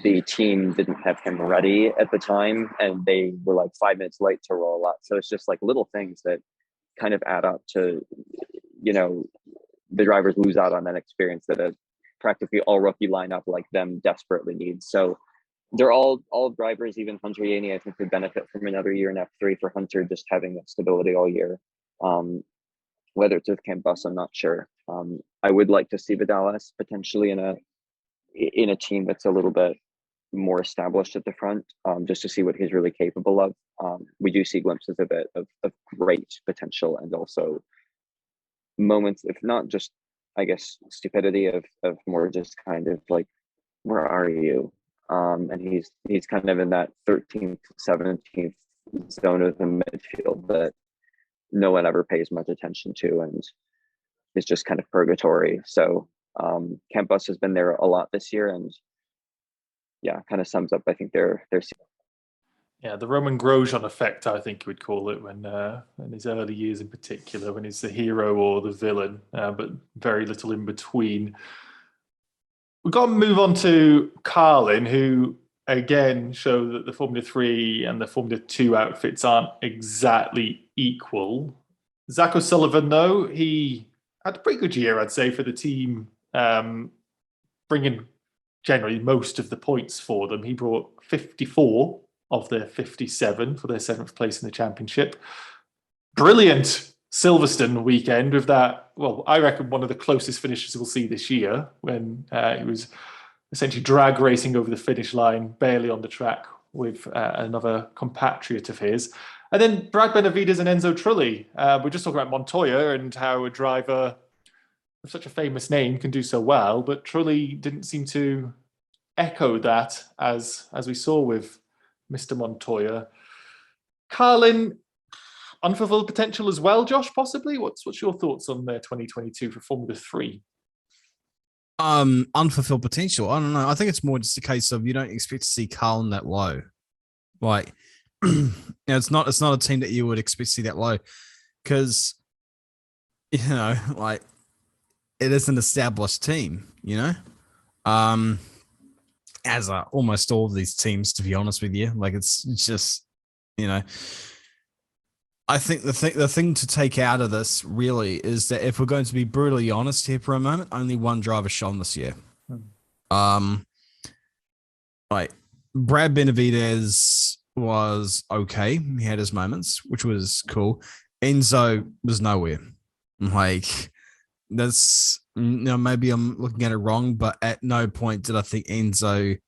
the team didn't have him ready at the time and they were like 5 minutes late to roll out. So it's just like little things that kind of add up to, the drivers lose out on that experience that a practically all rookie lineup like them desperately needs. So they're all drivers, even Hunter Yaney, I think, could benefit from another year in F3 for Hunter, just having that stability all year. Whether it's with Campos, I'm not sure. I would like to see Vidalas potentially in a team that's a little bit more established at the front, just to see what he's really capable of. We do see glimpses of it of great potential and also moments, if not just, I guess, stupidity of more just kind of like, where are you? And he's kind of in that 13th, 17th zone of the midfield that no one ever pays much attention to and is just kind of purgatory. So Campos has been there a lot this year, and yeah, kind of sums up, I think, their Yeah, the Roman Grosjean effect, I think you would call it, when in his early years in particular, when he's the hero or the villain, but very little in between. We've got to move on to Carlin, who again show that the Formula 3 and the Formula 2 outfits aren't exactly equal. Zach O'Sullivan, though, he had a pretty good year, I'd say, for the team, bringing generally most of the points for them. He brought 54 of their 57 for their 7th place in the championship. Brilliant Silverstone weekend with that, well, I reckon one of the closest finishes we'll see this year, when it was essentially drag racing over the finish line, barely on the track with another compatriot of his. And then Brad Benavides and Enzo Trulli. We're just talking about Montoya and how a driver of such a famous name can do so well, but Trulli didn't seem to echo that as we saw with Mr. Montoya. Carlin, unfulfilled potential as well, Josh, possibly? What's your thoughts on their 2022 for Formula 3? Unfulfilled potential. I don't know. I think it's more just a case of you don't expect to see Carlin that low. Like, it's not a team that you would expect to see that low, because like, it is an established team, as are almost all of these teams, to be honest with you. Like, it's just, I think the thing to take out of this really is that if we're going to be brutally honest here for a moment, only one driver shone this year. Um, like Brad Benavidez was okay. He had his moments, which was cool. Enzo was nowhere. Like that's, maybe I'm looking at it wrong, but at no point did I think Enzo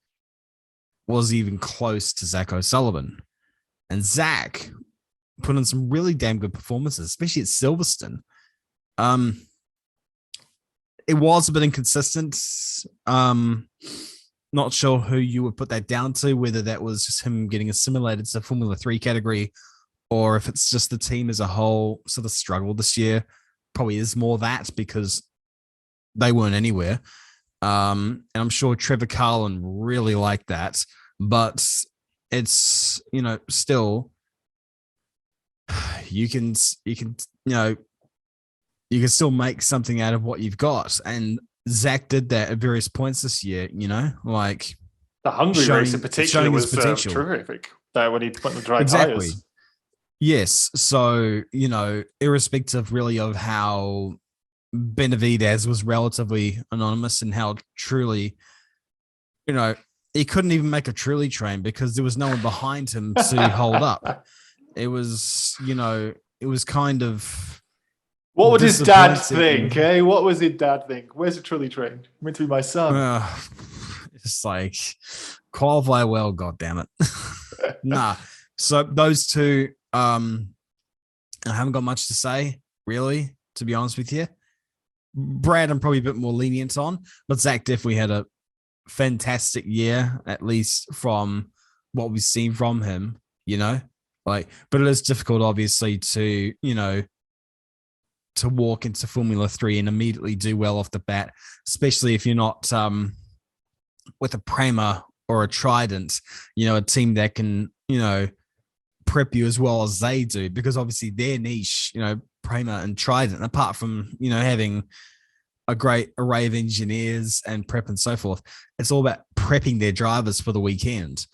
was even close to Zach O'Sullivan. And Zach put in some really damn good performances, especially at Silverstone. It was a bit inconsistent. Not sure who you would put that down to, whether that was just him getting assimilated to the Formula 3 category, or if it's just the team as a whole sort of struggled this year. Probably is more that because they weren't anywhere. And I'm sure Trevor Carlin really liked that, but it's, still you can still make something out of what you've got. And Zach did that at various points this year, like the Hungary race in particular was potential. terrific. That when he went with dry Exactly. tires. Yes. So, irrespective really of how Benavidez was relatively anonymous and how truly, he couldn't even make a truly train because there was no one behind him to hold up. It was, it was kind of. What would his dad think? Eh? What was his dad think? Where's the trolley train? Meant to be my son. It's like qualify well, goddammit. Nah. So those two, I haven't got much to say, really, to be honest with you. Brad, I'm probably a bit more lenient on, but Zach definitely had a fantastic year, at least from what we've seen from him, but it is difficult, obviously, to, to walk into Formula 3 and immediately do well off the bat, especially if you're not with a PREMA or a Trident, a team that can, prep you as well as they do, because obviously their niche, PREMA and Trident, apart from, having a great array of engineers and prep and so forth, it's all about prepping their drivers for the weekend.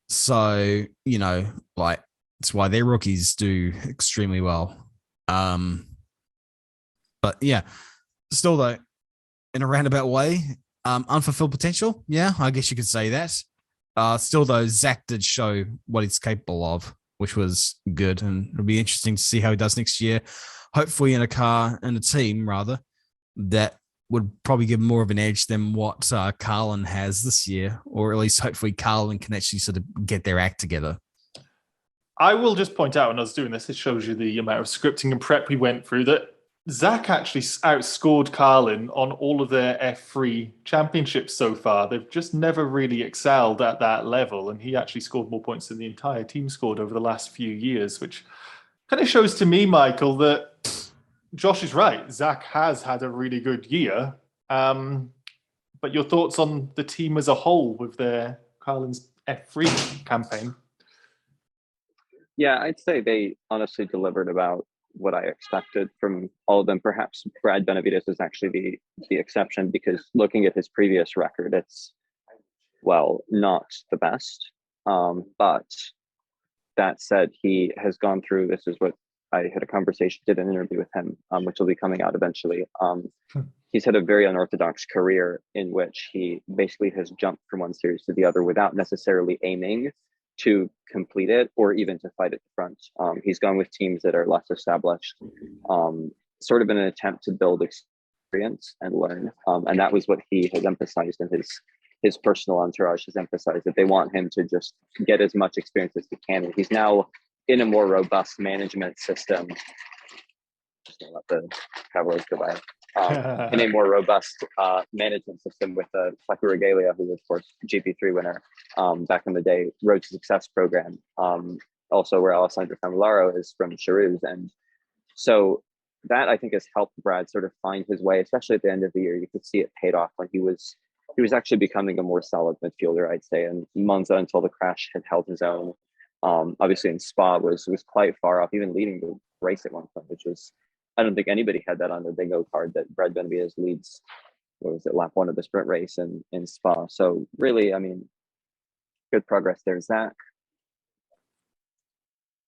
So, it's why their rookies do extremely well. But yeah, still though, in a roundabout way, unfulfilled potential. Yeah, I guess you could say that. Still though, Zach did show what he's capable of, which was good, and it'll be interesting to see how he does next year. Hopefully in a team rather, that would probably give more of an edge than what Carlin has this year, or at least hopefully Carlin can actually sort of get their act together. I will just point out when I was doing this, it shows you the amount of scripting and prep we went through, that Zach actually outscored Carlin on all of their F3 championships so far. They've just never really excelled at that level, and he actually scored more points than the entire team scored over the last few years, which kind of shows to me, Michael, that Josh is right. Zach has had a really good year. But your thoughts on the team as a whole with their Carlin's F3 campaign? Yeah, I'd say they honestly delivered about what I expected from all of them. Perhaps Brad Benavidez is actually the exception, because looking at his previous record, it's, well, not the best. But that said, he has gone through, this is what I had a conversation, did an interview with him, which will be coming out eventually. He's had a very unorthodox career in which he basically has jumped from one series to the other without necessarily aiming to complete it or even to fight at the front. He's gone with teams that are less established, sort of in an attempt to build experience and learn. And that was what he has emphasized, in his personal entourage has emphasized, that they want him to just get as much experience as he can. And he's now in a more robust management system. Just gonna let the Cowboys go by. In a more robust management system with Flecker Regalia, who was, of course, GP3 winner back in the day, Road to Success program, also where Alessandro Famularo is from Charouz. And so that, I think, has helped Brad sort of find his way, especially at the end of the year. You could see it paid off when he was actually becoming a more solid midfielder, I'd say. And Monza, until the crash, had held his own. Obviously in Spa was quite far off, even leading the race at one point, which was, I don't think anybody had that on their bingo card, that Brad Benavidez leads, what was it, lap one of the sprint race in Spa. So really, I mean, good progress there. Zach,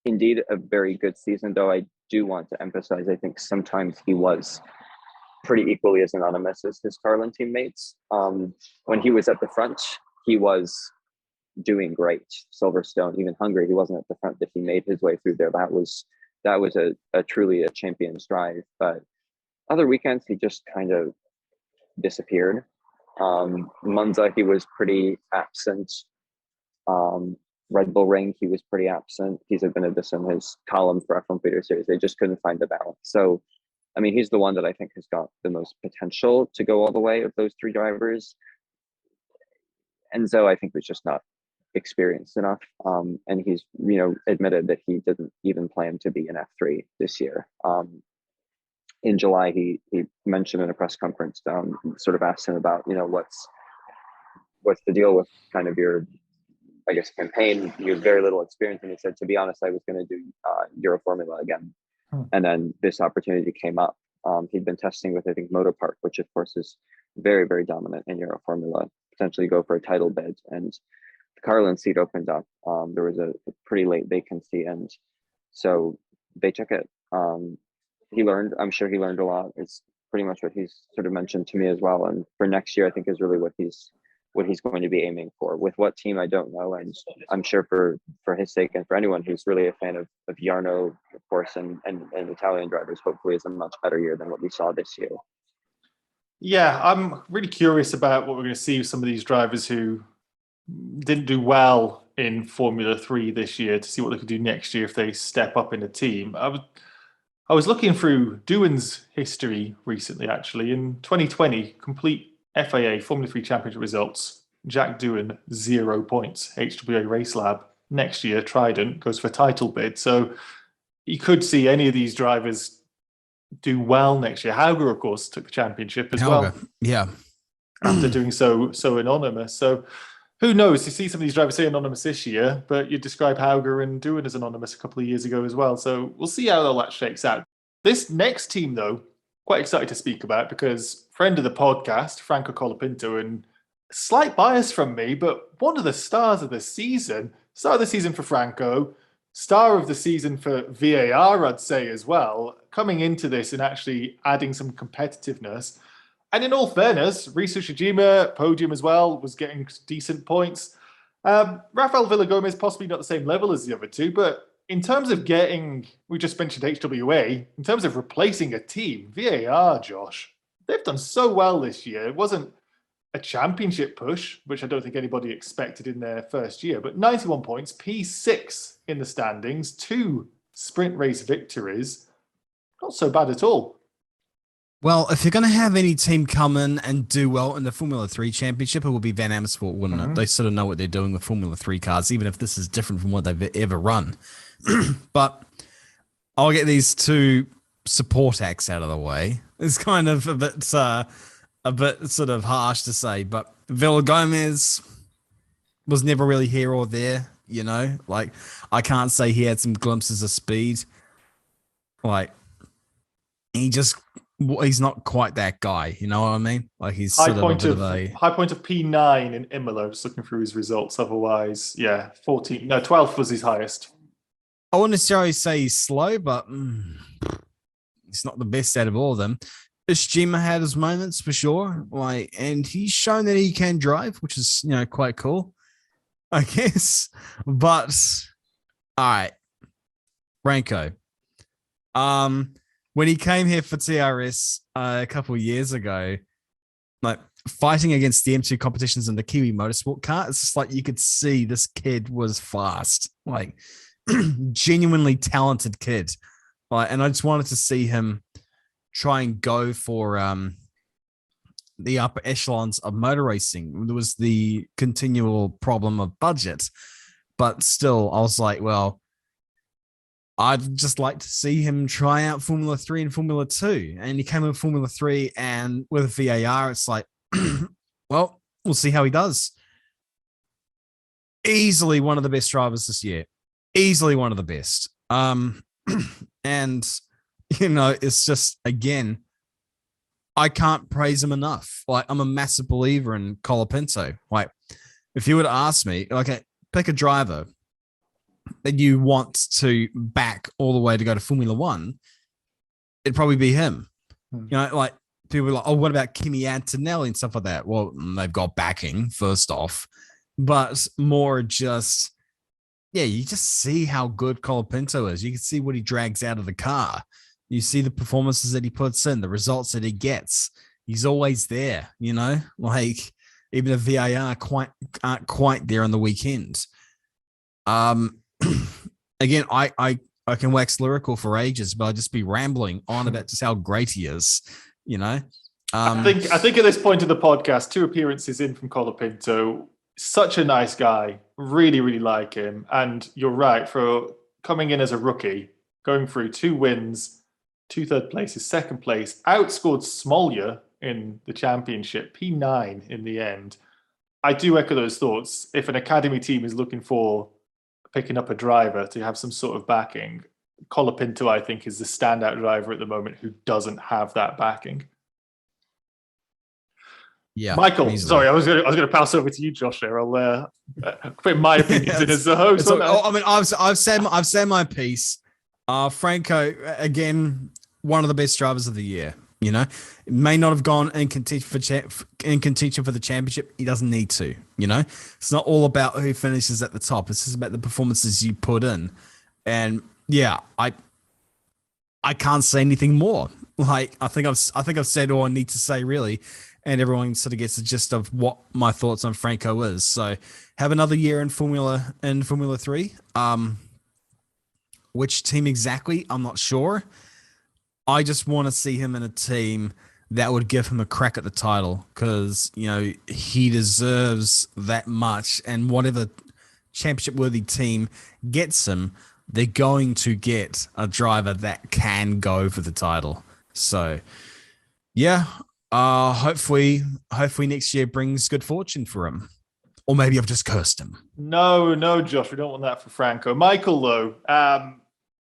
indeed a very good season, though I do want to emphasize, I think sometimes he was pretty equally as anonymous as his Carlin teammates. When he was at the front, he was doing great. Silverstone, even Hungary, he wasn't at the front, but he made his way through there. That was a truly a champion's drive. But other weekends, he just kind of disappeared. Monza, he was pretty absent. Red Bull Ring, he was pretty absent. He's been this in his column for F1 Feeder Series. They just couldn't find the balance. So, I mean, he's the one that I think has got the most potential to go all the way of those three drivers. Enzo, I think, was just not experienced enough. And he's, admitted that he didn't even plan to be an F3 this year. In July, he mentioned in a press conference, sort of asked him about, what's the deal with kind of your, I guess, campaign. You had very little experience, and he said, to be honest, I was going to do Euro Formula again. And then this opportunity came up. He'd been testing with, I think, Motorsport, which of course is very, very dominant in Euro Formula, potentially go for a title bid. And the Carlin seat opened up. There was a pretty late vacancy, and so they took it. He learned, I'm sure he learned a lot. It's pretty much what he's sort of mentioned to me as well. And for next year, I think is really what he's going to be aiming for. With what team, I don't know. And I'm sure for his sake and for anyone who's really a fan of Jarno, of course, and Italian drivers, hopefully is a much better year than what we saw this year. Yeah, I'm really curious about what we're going to see with some of these drivers who didn't do well in Formula 3 this year, to see what they could do next year if they step up in a team. I was looking through Doohan's history recently, actually. In 2020, complete FIA Formula 3 Championship results, Jack Doohan, 0 points, HWA Race Lab. Next year, Trident goes for a title bid. So you could see any of these drivers do well next year. Hauger, of course, took the championship as well. Yeah. After doing so anonymous. So who knows? You see some of these drivers say anonymous this year, but you describe Hauger and Doohan as anonymous a couple of years ago as well. So we'll see how all that shakes out. This next team, though, quite excited to speak about, because friend of the podcast, Franco Colapinto, and slight bias from me, but one of the stars of the season, star of the season for Franco, star of the season for VAR, I'd say as well, coming into this and actually adding some competitiveness. And in all fairness, Risu Shijima, podium as well, was getting decent points. Rafael Villagomez, possibly not the same level as the other two, but in terms of getting, we just mentioned HWA, in terms of replacing a team, VAR, Josh, they've done so well this year. It wasn't a championship push, which I don't think anybody expected in their first year, but 91 points, P6 in the standings, 2 sprint race victories. Not so bad at all. Well, if you're going to have any team come in and do well in the Formula 3 championship, it will be Van Amersfoort, wouldn't it? They sort of know what they're doing with Formula 3 cars, even if this is different from what they've ever run. But I'll get these two support acts out of the way. It's kind of a bit sort of harsh to say, but Villagomez was never really here or there, Like, I can't say he had some glimpses of speed. Like, he's not quite that guy, you know what I mean? Like, he's high sort point of a high point of P9 in Imola. Just looking through his results. Otherwise, 12th was his highest. I wouldn't necessarily say he's slow, but he's not the best out of all of them. Ishijima had his moments for sure, and he's shown that he can drive, which is quite cool, I guess. But all right, Franco. When he came here for TRS a couple of years ago, like fighting against the M2 competitions in the Kiwi Motorsport car, it's just like you could see this kid was fast, like genuinely talented kid. And I just wanted to see him try and go for the upper echelons of motor racing. There was the continual problem of budget, but still, I was like, well, I'd just like to see him try out Formula 3 and Formula 2. And he came in Formula 3, and with VAR, it's like, well, we'll see how he does. Easily one of the best drivers this year. Easily one of the best. And, it's just, again, I can't praise him enough. Like, I'm a massive believer in Colapinto. Like, if you were to ask me, okay, pick a driver that you want to back all the way to go to Formula One, it'd probably be him. You know, like people are like, oh, what about Kimi Antonelli and stuff like that? Well, they've got backing, first off, but more just, yeah, you just see how good Colapinto is. You can see what he drags out of the car. You see the performances that he puts in, the results that he gets. He's always there, you know, like even the VAR aren't quite there on the weekend. Again, I can wax lyrical for ages, but I'll just be rambling on about just how great he is, you know. I think at this point of the podcast, 2 appearances in from Colapinto, such a nice guy, really, really like him. And you're right, for coming in as a rookie, going through 2 wins, 2 third places, second place, outscored Smolja in the championship, P9 in the end. I do echo those thoughts. If an academy team is looking for picking up a driver to have some sort of backing, Colapinto, I think, is the standout driver at the moment who doesn't have that backing. Yeah, Michael, easily. sorry, I was gonna pass over to you, Josh. There, I'll put my opinions in as the host. I mean, I've said my piece. Franco, again, one of the best drivers of the year. You know, it may not have gone in contention for the championship. He doesn't need to. You know, it's not all about who finishes at the top. It's just about the performances you put in. And yeah, I can't say anything more. Like I think I've said all I need to say really, and everyone sort of gets the gist of what my thoughts on Franco is. So have another year in Formula 3. Which team exactly? I'm not sure. I just want to see him in a team that would give him a crack at the title because, you know, he deserves that much. And whatever championship-worthy team gets him, they're going to get a driver that can go for the title. So, yeah, hopefully next year brings good fortune for him. Or maybe I've just cursed him. No, Josh, we don't want that for Franco. Michael, though,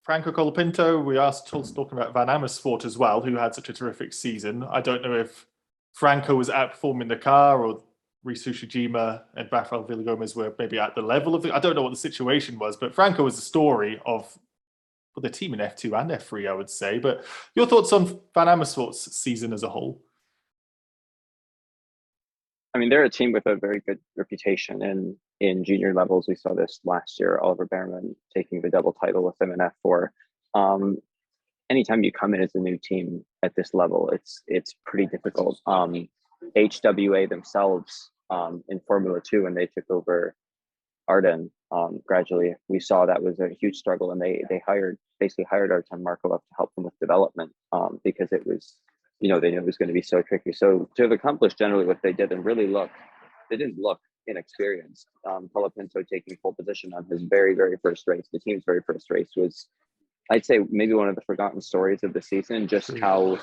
Franco Colapinto, we are still talking about Van Amersfoort as well, who had such a terrific season. I don't know if Franco was outperforming the car or Rhys Ushijima and Rafael Villagomez were maybe at the level of it. I don't know what the situation was, but Franco was the story of the team in F2 and F3, I would say. But your thoughts on Van Amersfoort's season as a whole? I mean, they're a team with a very good reputation in junior levels. We saw this last year, Oliver Behrman taking the double title with them in F4. Anytime you come in as a new team at this level, it's pretty difficult. HWA themselves in Formula 2, when they took over Arden gradually, we saw that was a huge struggle, and they basically hired Artem Markov to help them with development because it was, you know, they knew it was going to be so tricky. So to have accomplished generally what they did and really they didn't look inexperienced. Colapinto taking pole position on his very, very first race, the team's very first race, was, I'd say, maybe one of the forgotten stories of the season. Just how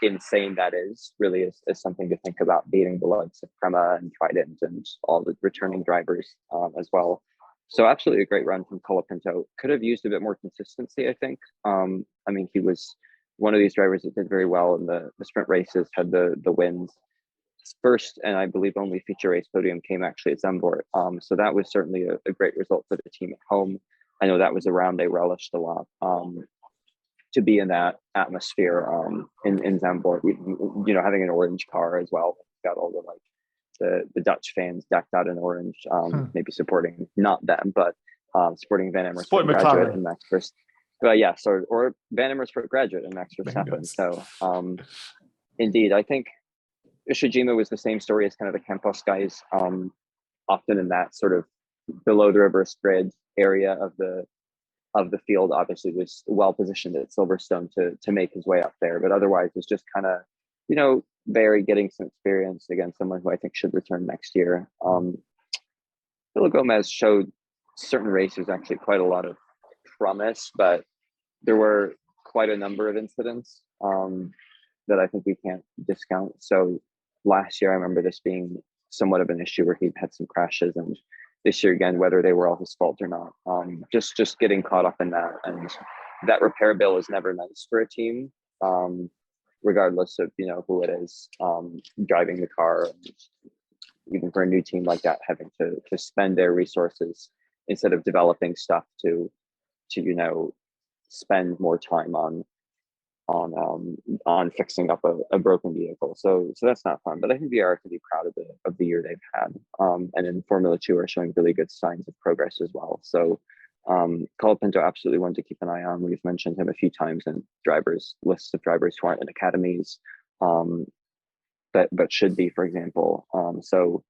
insane that is really is something to think about, beating the likes of PREMA and Trident and all the returning drivers as well. So absolutely a great run from Colapinto. Could have used a bit more consistency, I think. I mean, he was one of these drivers that did very well in the sprint races, had the wins. His first, and I believe only feature race podium, came actually at Zandvoort. So that was certainly a great result for the team at home. I know that was a round they relished a lot. To be in that atmosphere in Zandvoort, you know, having an orange car as well, got all the Dutch fans decked out in orange, maybe supporting not them, but supporting Van Amersfoort graduate and Max Verstappen. Yeah, so or Van Amersfoort graduate and Max Verstappen. So indeed, I think Ushijima was the same story as kind of the Campos guys, often in that sort of below the reverse grid area of the field. Obviously was well positioned at Silverstone to make his way up there, but otherwise was just kind of, you know, very getting some experience against someone who I think should return next year. Villagomez showed certain races actually quite a lot of promise, but there were quite a number of incidents that I think we can't discount. So last year, I remember this being somewhat of an issue where he had some crashes, and this year again, whether they were all his fault or not, just getting caught up in that. And that repair bill is never nice for a team, regardless of, you know, who it is driving the car. Even for a new team like that, having to spend their resources instead of developing stuff to spend more time on fixing up a broken vehicle. So that's not fun. But I think VR can be proud of the year they've had. And in Formula 2 are showing really good signs of progress as well. So Colapinto absolutely one to keep an eye on. We've mentioned him a few times in drivers lists of drivers who aren't in academies, but should be, for example. So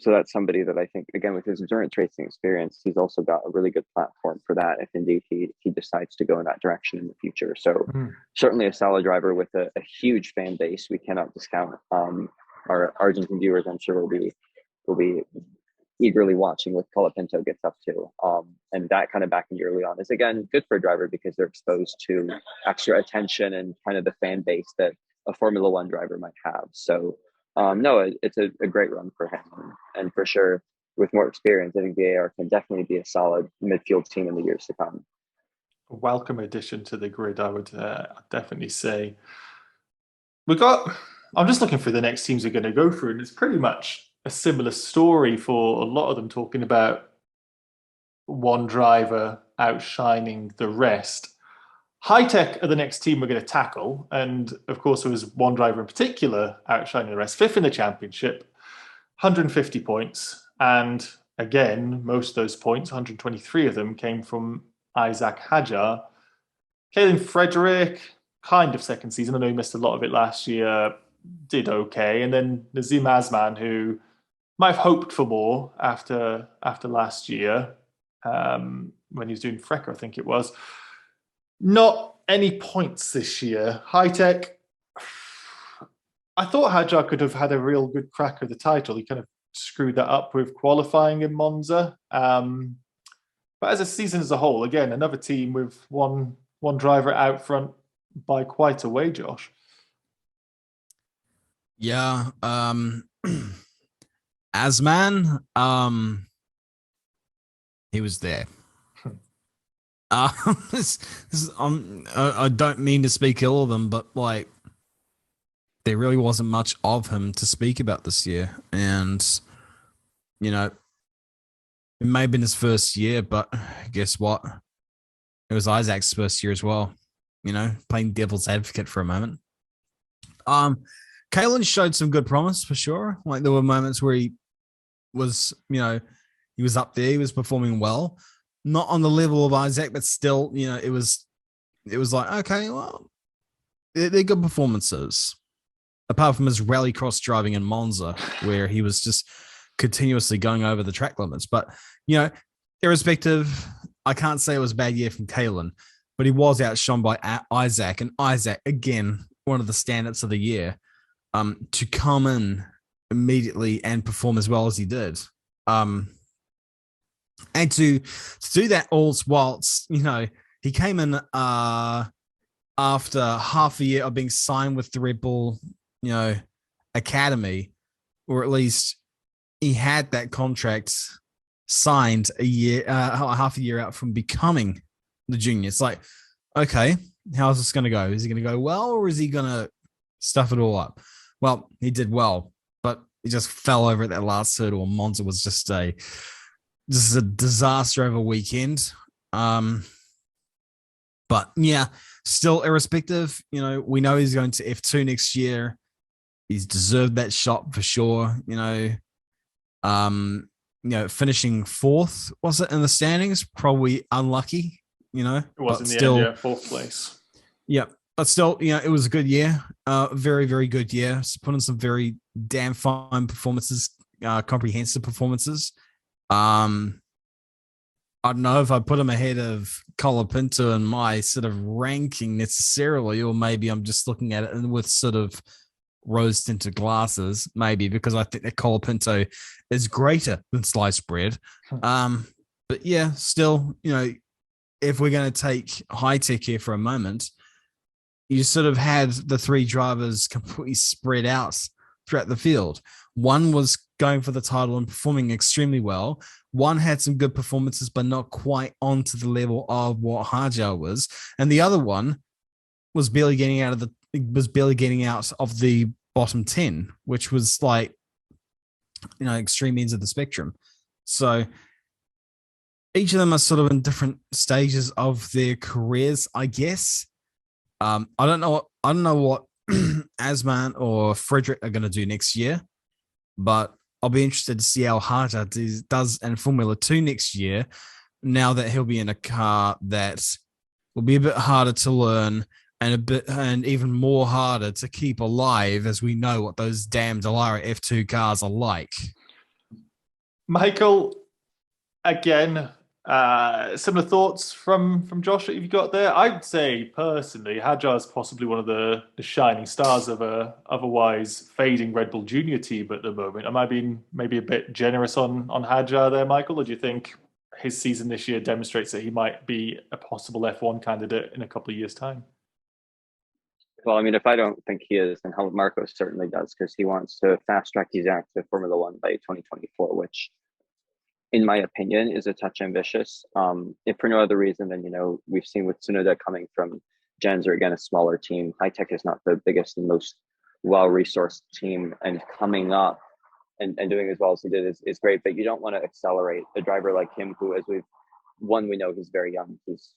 that's somebody that I think, again, with his endurance racing experience, he's also got a really good platform for that if indeed he decides to go in that direction in the future. So certainly a solid driver with a huge fan base. We cannot discount. Our Argentine viewers, I'm sure, will be eagerly watching what Colapinto gets up to. And that kind of backing early on is, again, good for a driver because they're exposed to extra attention and kind of the fan base that a Formula One driver might have. So no, it's a great run for him. And for sure, with more experience, I think the AR can definitely be a solid midfield team in the years to come. A welcome addition to the grid, I would definitely say. I'm just looking for the next teams we're going to go through, and it's pretty much a similar story for a lot of them, talking about one driver outshining the rest. Hitech are the next team we're going to tackle. And of course, there was one driver in particular outshining the rest, fifth in the championship, 150 points. And again, most of those points, 123 of them, came from Isaac Hadjar. Kaylin Frederick, kind of second season. I know he missed a lot of it last year, did okay. And then Nazim Azman, who might have hoped for more after last year, when he was doing Frecker, I think it was. Not any points this year. Hitech, I thought Hadjar could have had a real good crack at the title. He kind of screwed that up with qualifying in Monza. But as a season as a whole, again, another team with one driver out front by quite a way, Josh. Yeah. Asman, he was there. I don't mean to speak ill of him, but like there really wasn't much of him to speak about this year. And, you know, it may have been his first year, but guess what? It was Isaac's first year as well, you know, playing devil's advocate for a moment. Kalen showed some good promise for sure. Like there were moments where he was, you know, he was up there, he was performing well. Not on the level of Isaac, but still, you know, it was like, okay, well, they're good performances. Apart from his rallycross driving in Monza, where he was just continuously going over the track limits. But, you know, irrespective, I can't say it was a bad year from Kalen, but he was outshone by Isaac. And Isaac, again, one of the standouts of the year, to come in immediately and perform as well as he did. And to do that all whilst, you know, he came in after half a year of being signed with the Red Bull, you know, Academy, or at least he had that contract signed half a year out from becoming the junior. It's like, okay, how's this going to go? Is he going to go well, or is he going to stuff it all up? Well, he did well, but he just fell over at that last hurdle. Monza was just a disaster of a weekend. But yeah, still irrespective, you know, we know he's going to F2 next year. He's deserved that shot for sure. You know, finishing fourth, was it in the standings? Probably unlucky, you know. It was in the end, yeah, fourth place. Yeah, but still, you know, it was a good year. Very, very good year. So put in some very damn fine performances, comprehensive performances. I don't know if I put him ahead of Colapinto in my sort of ranking necessarily, or maybe I'm just looking at it with sort of rose-tinted glasses, maybe, because I think that Colapinto is greater than sliced bread. But yeah, still, you know, if we're going to take Hitech here for a moment, you sort of had the three drivers completely spread out throughout the field. One was going for the title and performing extremely well. One had some good performances, but not quite onto the level of what Hadjar was. And the other one was barely getting out of the bottom 10, which was like, you know, extreme ends of the spectrum. So each of them are sort of in different stages of their careers, I guess. I don't know what Asman or Frederick are going to do next year, but I'll be interested to see how Harter does in Formula 2 next year, now that he'll be in a car that will be a bit harder to learn and even more harder to keep alive, as we know what those damn Dallara F2 cars are like. Michael, again, similar thoughts from Josh that you've got there. I'd say personally, Hadjar is possibly one of the shining stars of a otherwise fading Red Bull Junior team at the moment. Am I being maybe a bit generous on Hadjar there, Michael, or do you think his season this year demonstrates that he might be a possible F1 candidate in a couple of years' time? Well, I mean, if I don't think he is, then Helmut Marko certainly does, because he wants to fast track Isaac to Formula One by 2024, which, in my opinion, is a touch ambitious. If for no other reason than, we've seen with Tsunoda coming from Jenzer, again, a smaller team. Hitech is not the biggest and most well-resourced team, and coming up and doing as well as he did is great, but you don't want to accelerate a driver like him, who, as we know he's very young. He's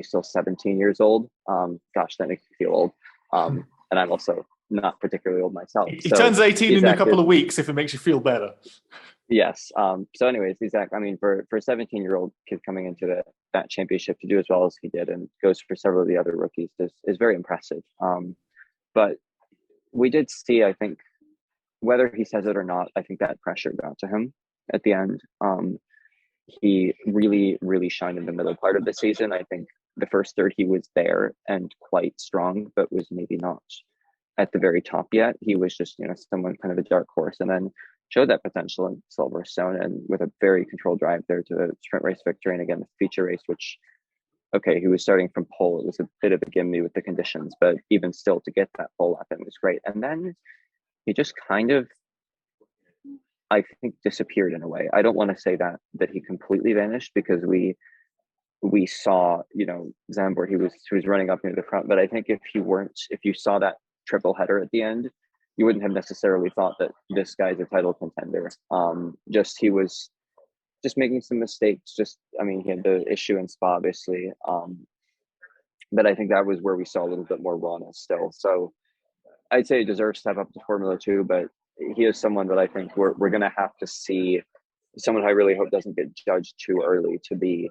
still 17 years old. Gosh, that makes me feel old. And I'm also not particularly old myself. He turns 18 in a couple of weeks, if it makes you feel better. Yes. So anyways, Isaac, I mean, for a 17-year-old kid coming into that championship to do as well as he did and goes for several of the other rookies is very impressive. But we did see, I think, whether he says it or not, I think that pressure got to him at the end. He really, really shined in the middle part of the season. I think the first third he was there and quite strong, but was maybe not at the very top yet. He was just, someone kind of a dark horse, and then showed that potential in Silverstone, and with a very controlled drive there to the sprint race victory, and again the feature race, which, okay, he was starting from pole. It was a bit of a gimme with the conditions, but even still, to get that pole lap, it was great. And then he just kind of, I think, disappeared in a way. I don't want to say that he completely vanished, because we saw, Zandvoort, he was running up near the front. But I think if you saw that triple header at the end, you wouldn't have necessarily thought that this guy's a title contender. He was just making some mistakes. He had the issue in Spa, obviously. But I think that was where we saw a little bit more rawness still. So I'd say he deserves to step up to Formula 2, but he is someone that I think we're going to have to see, someone who I really hope doesn't get judged too early to be,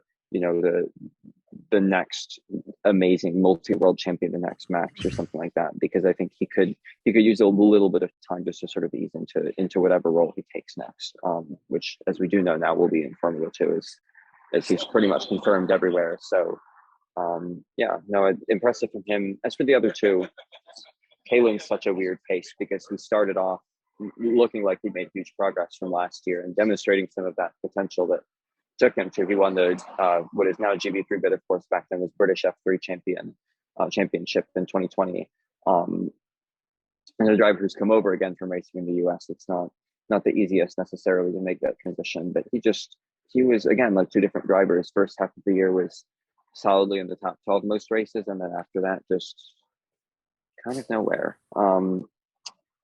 the next amazing multi-world champion, the next Max or something like that, because I think he could use a little bit of time just to sort of ease into whatever role he takes next, which, as we do know now, will be in Formula 2, as he's pretty much confirmed everywhere. So impressive from him. As for the other two, Kalin's such a weird case, because he started off looking like he made huge progress from last year and demonstrating some of that potential that took him to. He won the what is now GB3, but of course back then was British F3 championship in 2020. And a driver who's come over again from racing in the US, it's not the easiest necessarily to make that transition, but he was again like two different drivers. First half of the year was solidly in the top 12 most races, and then after that just kind of nowhere.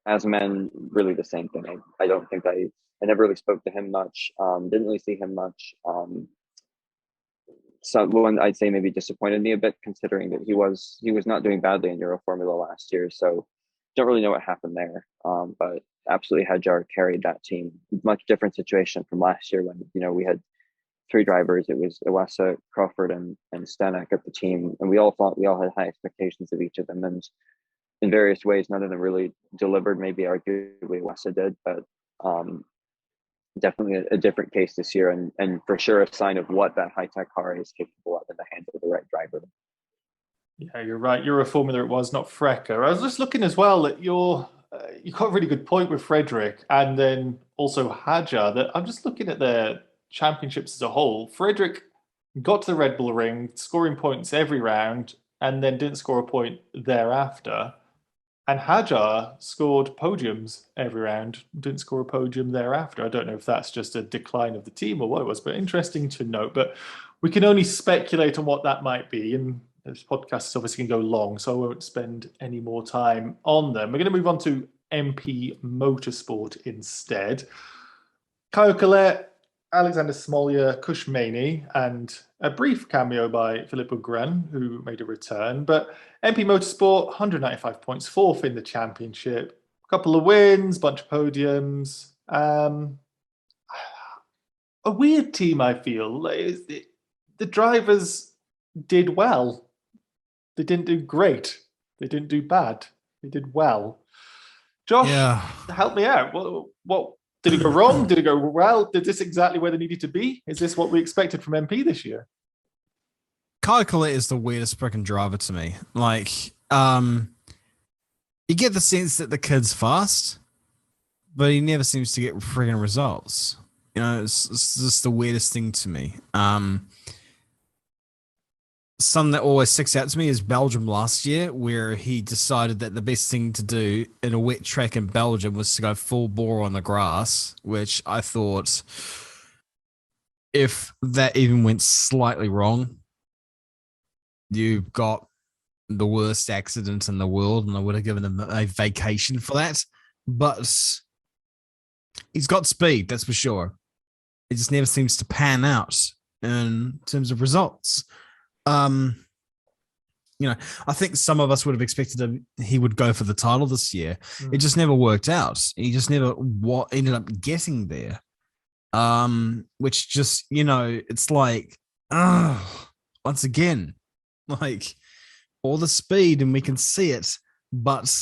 As men, really the same thing. I don't think I never really spoke to him much. Didn't really see him much. Someone I'd say maybe disappointed me a bit, considering that he was not doing badly in Euro Formula last year. So don't really know what happened there. But absolutely, Hadjar carried that team. Much different situation from last year when we had three drivers. It was Iwasa, Crawford, and Stanek at the team, and we all had high expectations of each of them. And in various ways, none of them really delivered. Maybe arguably Iwasa did, but definitely a different case this year, and for sure a sign of what that Hitech car is capable of in the hands of the right driver. Yeah, you're right. You're a Formula it was, not Frecker. I was just looking as well at you got a really good point with Frederick, and then also Hadjar. That I'm just looking at their championships as a whole. Frederick got to the Red Bull Ring, scoring points every round, and then didn't score a point thereafter. And Hadjar scored podiums every round, didn't score a podium thereafter. I don't know if that's just a decline of the team or what it was, but interesting to note. But we can only speculate on what that might be. And this podcast is obviously going to go long, so I won't spend any more time on them. We're going to move on to MP Motorsport instead. Kyle Collette, Alexander Smolja, Kushmani, and a brief cameo by Filippo Gran, who made a return. But MP Motorsport, 195 points, fourth in the championship. A couple of wins, bunch of podiums. A weird team, I feel. The drivers did well. They didn't do great. They didn't do bad. They did well. Josh, help me out. What did it go wrong? Did it go well? Did this exactly where they needed to be? Is this what we expected from MP this year? Kyle Collette is the weirdest freaking driver to me. Like, you get the sense that the kid's fast, but he never seems to get friggin' results. You know, it's just the weirdest thing to me. Something that always sticks out to me is Belgium last year, where he decided that the best thing to do in a wet track in Belgium was to go full bore on the grass, which I thought, if that even went slightly wrong, you've got the worst accident in the world, and I would have given him a vacation for that. But he's got speed, that's for sure. It just never seems to pan out in terms of results. You know, I think some of us would have expected he would go for the title this year. It just never worked out. He just never ended up getting there. Which just, you know, it's like, once again, like all the speed and we can see it, but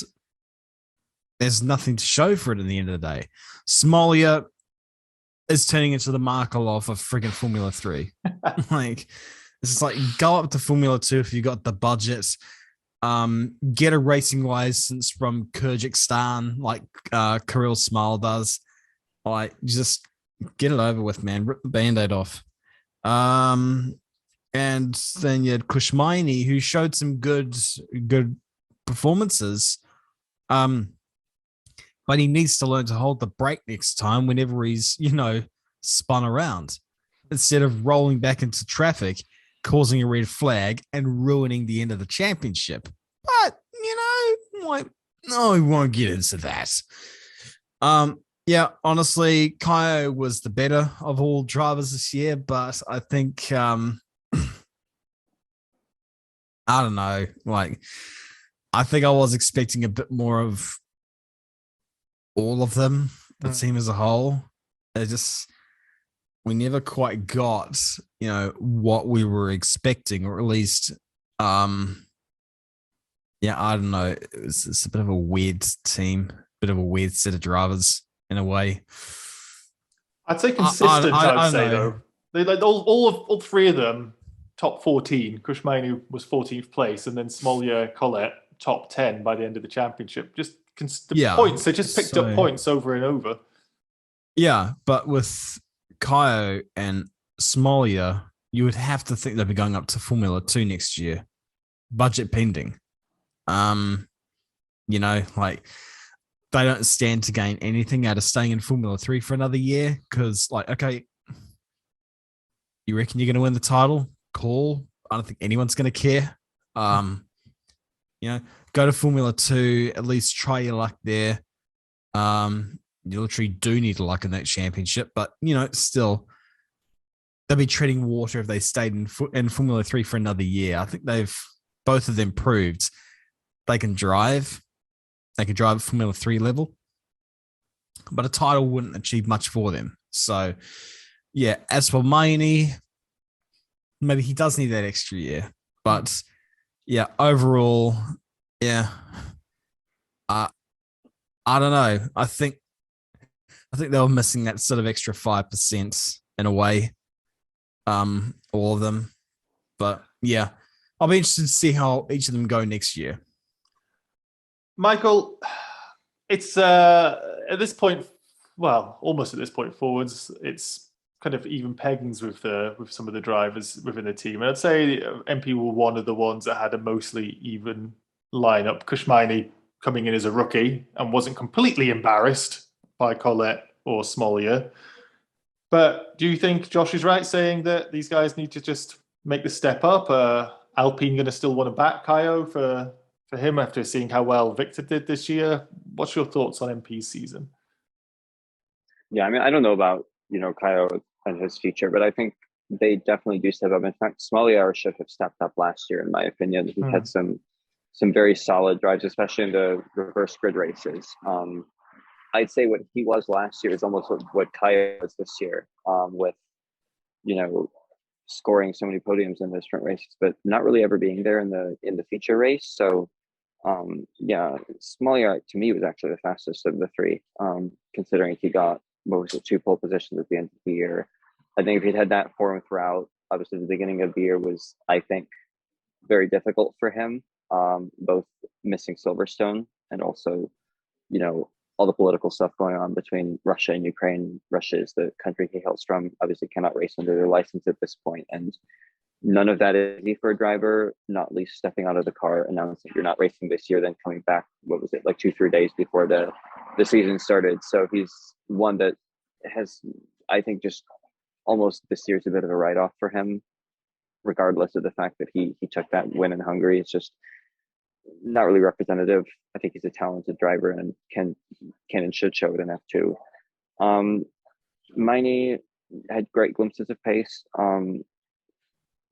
there's nothing to show for it in the end of the day. Smolja is turning into the Markelov of friggin' Formula 3. Like, it's just like, go up to Formula 2 if you got the budget. Get a racing license from Kyrgyzstan, like Kirill Smile does. Like, just get it over with, man. Rip the Band-Aid off. And then you had Kushmani, who showed some good performances. But he needs to learn to hold the brake next time whenever he's, you know, spun around, instead of rolling back into traffic, causing a red flag and ruining the end of the championship. But, you know, like, no, we won't get into that. Yeah, honestly, Kaio was the better of all drivers this year, but I think, I don't know, like, I think I was expecting a bit more of all of them, the team as a whole. We never quite got, you know, what we were expecting, or at least, yeah, I don't know. It's a bit of a weird team, bit of a weird set of drivers in a way. I'd say consistent. I'd say though, they like all three of them top 14. Kushmani was 14th place, and then Smolja, Collette top 10 by the end of the championship. Just points. They just picked up points over and over. Yeah, but with Kaio and Smolja, you would have to think they'll be going up to Formula 2 next year, budget pending. You know, like, they don't stand to gain anything out of staying in Formula 3 for another year, because, like, okay, you reckon you're going to win the title? Cool. I don't think anyone's going to care. You know, go to Formula 2, at least try your luck there. You literally do need luck in that championship, but, you know, still, they'll be treading water if they stayed in Formula 3 for another year. I think both of them proved they can drive. They can drive at Formula 3 level, but a title wouldn't achieve much for them. So, yeah, as for Maini, maybe he does need that extra year, but yeah, overall, yeah, I don't know. I think they were missing that sort of extra 5% in a way, all of them. But yeah, I'll be interested to see how each of them go next year. Michael, it's at this point, well, almost at this point forwards, it's kind of even peggings with some of the drivers within the team. And I'd say MP were one of the ones that had a mostly even lineup. Kushmani coming in as a rookie and wasn't completely embarrassed by Collette or Smolja. But do you think Josh is right saying that these guys need to just make the step up? Alpine going to still want to back Kaio for him after seeing how well Victor did this year? What's your thoughts on MP's season? Yeah, I mean, I don't know about, you know, Kaio and his future. But I think they definitely do step up. In fact, Smollier should have stepped up last year, in my opinion. He had some very solid drives, especially in the reverse grid races. I'd say what he was last year is almost what Kaya was this year, with, you know, scoring so many podiums in the sprint races, but not really ever being there in the feature race. So yeah, Smollier to me was actually the fastest of the three, considering he got, what was it, 2 pole positions at the end of the year. I think if he'd had that form throughout, obviously the beginning of the year was, I think, very difficult for him, both missing Silverstone and also, you know, all the political stuff going on between Russia and Ukraine. Russia is the country he hails from, obviously cannot race under their license at this point, and none of that is easy for a driver, not least stepping out of the car, announcing you're not racing this year, then coming back, what was it, like 2-3 days before the season started. So he's one that has, I think, just almost this year's a bit of a write-off for him, regardless of the fact that he took that win in Hungary. It's just not really representative. I think he's a talented driver and can and should show it in F2. Miney had great glimpses of pace.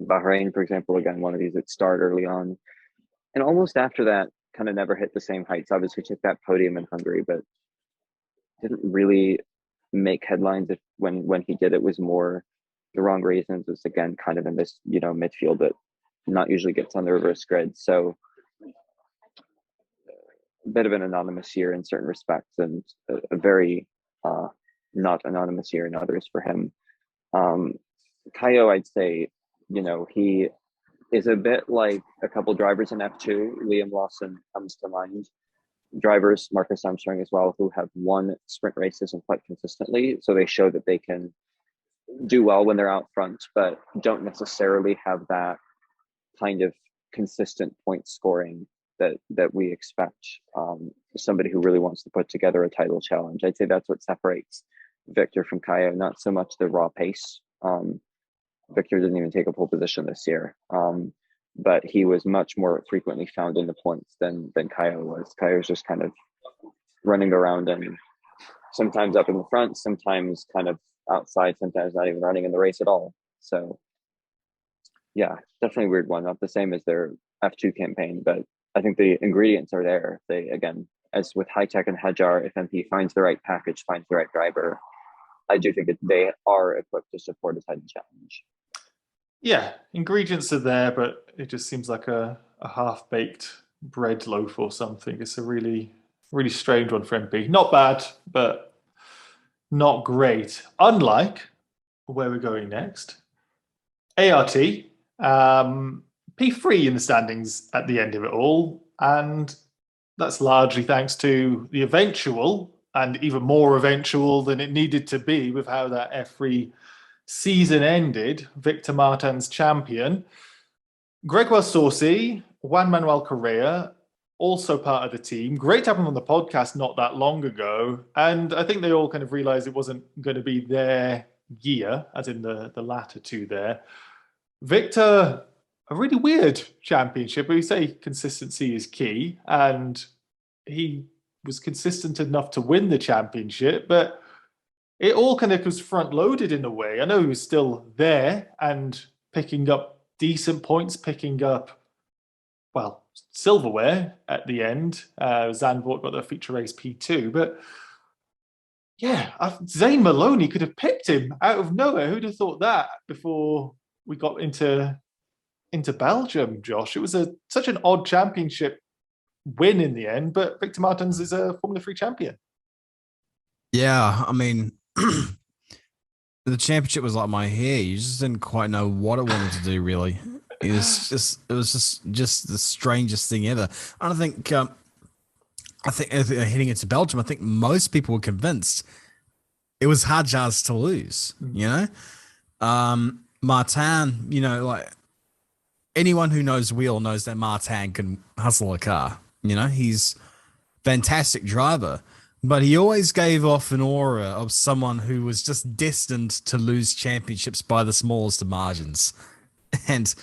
Bahrain, for example, again, one of these that started early on, and almost after that kind of never hit the same heights. Obviously took that podium in Hungary, but didn't really make headlines. When he did, it was more the wrong reasons. It was, again, kind of in this, you know, midfield that not usually gets on the reverse grid. So a bit of an anonymous year in certain respects, and a very not anonymous year in others for him. Kayo, I'd say, you know, he is a bit like a couple drivers in F2. Liam Lawson comes to mind. Drivers, Marcus Armstrong as well, who have won sprint races and quite consistently. So they show that they can do well when they're out front, but don't necessarily have that kind of consistent point scoring that we expect somebody who really wants to put together a title challenge. I'd say that's what separates Victor from Kayo, not so much the raw pace. Victor didn't even take a pole position this year, but he was much more frequently found in the points than Kayo was. Kayo was just kind of running around and sometimes up in the front, sometimes kind of outside, sometimes not even running in the race at all. So yeah, definitely a weird one. Not the same as their F2 campaign, but I think the ingredients are there. They, again, as with Hitech and Hajar, if MP finds the right package, finds the right driver, I do think that they are equipped to support a title challenge. Yeah, ingredients are there, but it just seems like a half-baked bread loaf or something. It's a really, really strange one for MP. Not bad, but not great. Unlike where we're going next, ART, P3 in the standings at the end of it all, and that's largely thanks to the eventual, and even more eventual than it needed to be with how that F3 season ended, Victor Martin's champion. Gregoire Saucy, Juan Manuel Correa, also part of the team. Great to have him on the podcast not that long ago. And I think they all kind of realized it wasn't going to be their year, as in the latter two there. Victor, a really weird championship. We say consistency is key, and he was consistent enough to win the championship, but it all kind of was front-loaded in a way. I know he was still there and picking up decent points, picking up, well, silverware at the end. Zandvoort got the feature race P2, but yeah, Zane Maloney could have picked him out of nowhere. Who'd have thought that before we got into Belgium, Josh? It was such an odd championship win in the end, but Victor Martins is a Formula 3 champion. Yeah, I mean, the championship was like my hair. You just didn't quite know what it wanted to do, really. It was just the strangest thing ever. And I think heading into Belgium, I think most people were convinced it was Hajar's to lose. You know, Martin. You know, like anyone who knows wheel knows that Martin can hustle a car. You know, he's a fantastic driver. But he always gave off an aura of someone who was just destined to lose championships by the smallest of margins. And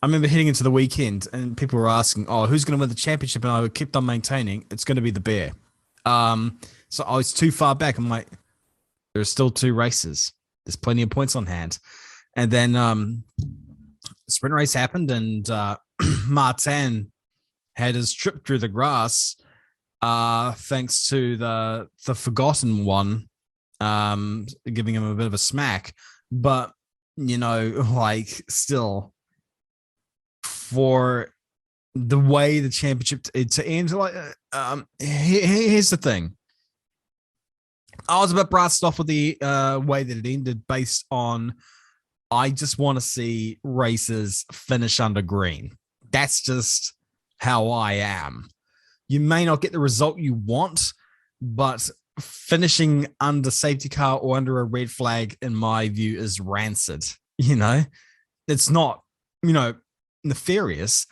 I remember heading into the weekend and people were asking, oh, who's going to win the championship? And I kept on maintaining it's going to be the Bear. So I was too far back. I'm like, there are still 2 races. There's plenty of points on hand. And then the sprint race happened, and Martin had his trip through the grass, thanks to the forgotten one, giving him a bit of a smack. But still, for the way the championship to end, here's the thing. I was a bit brassed off with the way that it ended, based on I just want to see races finish under green. That's just how I am. You may not get the result you want, but finishing under safety car or under a red flag, in my view, is rancid. It's not, nefarious.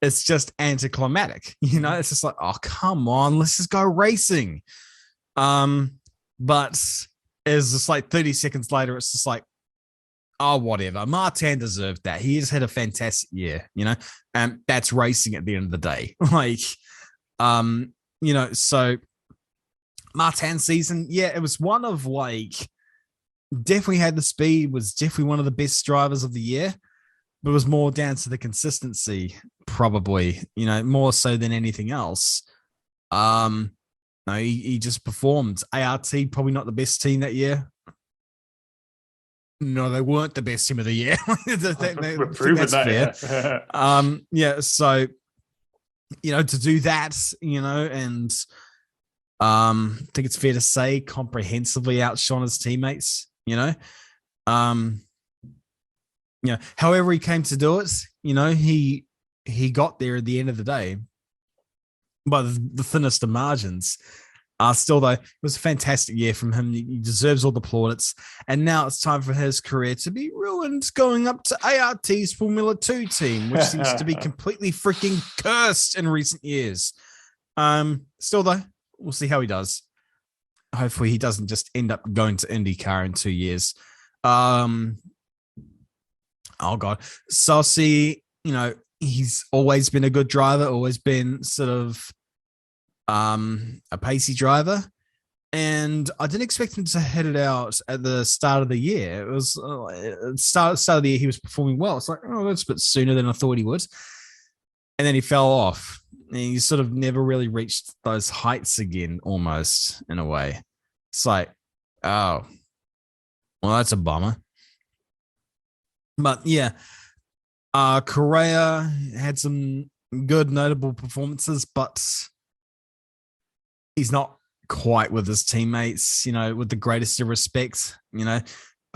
It's just anticlimactic. It's just like, oh, come on, let's just go racing. But it's just like 30 seconds later, it's just like, oh, whatever. Martin deserved that. He has had a fantastic year, and that's racing at the end of the day. So Martin's season, it was one of definitely had the speed, was definitely one of the best drivers of the year, but it was more down to the consistency, probably, more so than anything else. No, he just performed. ART, probably not the best team that year. No, they weren't the best team of the year. We're proving that. Fair. So, to do that, and I think it's fair to say comprehensively outshone his teammates, however he came to do it, he got there at the end of the day by the thinnest of margins. Still, though, it was a fantastic year from him. He deserves all the plaudits. And now it's time for his career to be ruined, going up to ART's Formula 2 team, which seems to be completely freaking cursed in recent years. Still, though, we'll see how he does. Hopefully he doesn't just end up going to IndyCar in 2 years. Oh, God. Saucy, he's always been a good driver, always been sort of a pacey driver, and I didn't expect him to hit it out at the start of the year. It was start of the year he was performing well. It's like, oh, that's a bit sooner than I thought he would, and then he fell off, and he sort of never really reached those heights again, almost, in a way. It's like, oh, well, that's a bummer. But Correa had some good notable performances, but he's not quite with his teammates, with the greatest of respect. I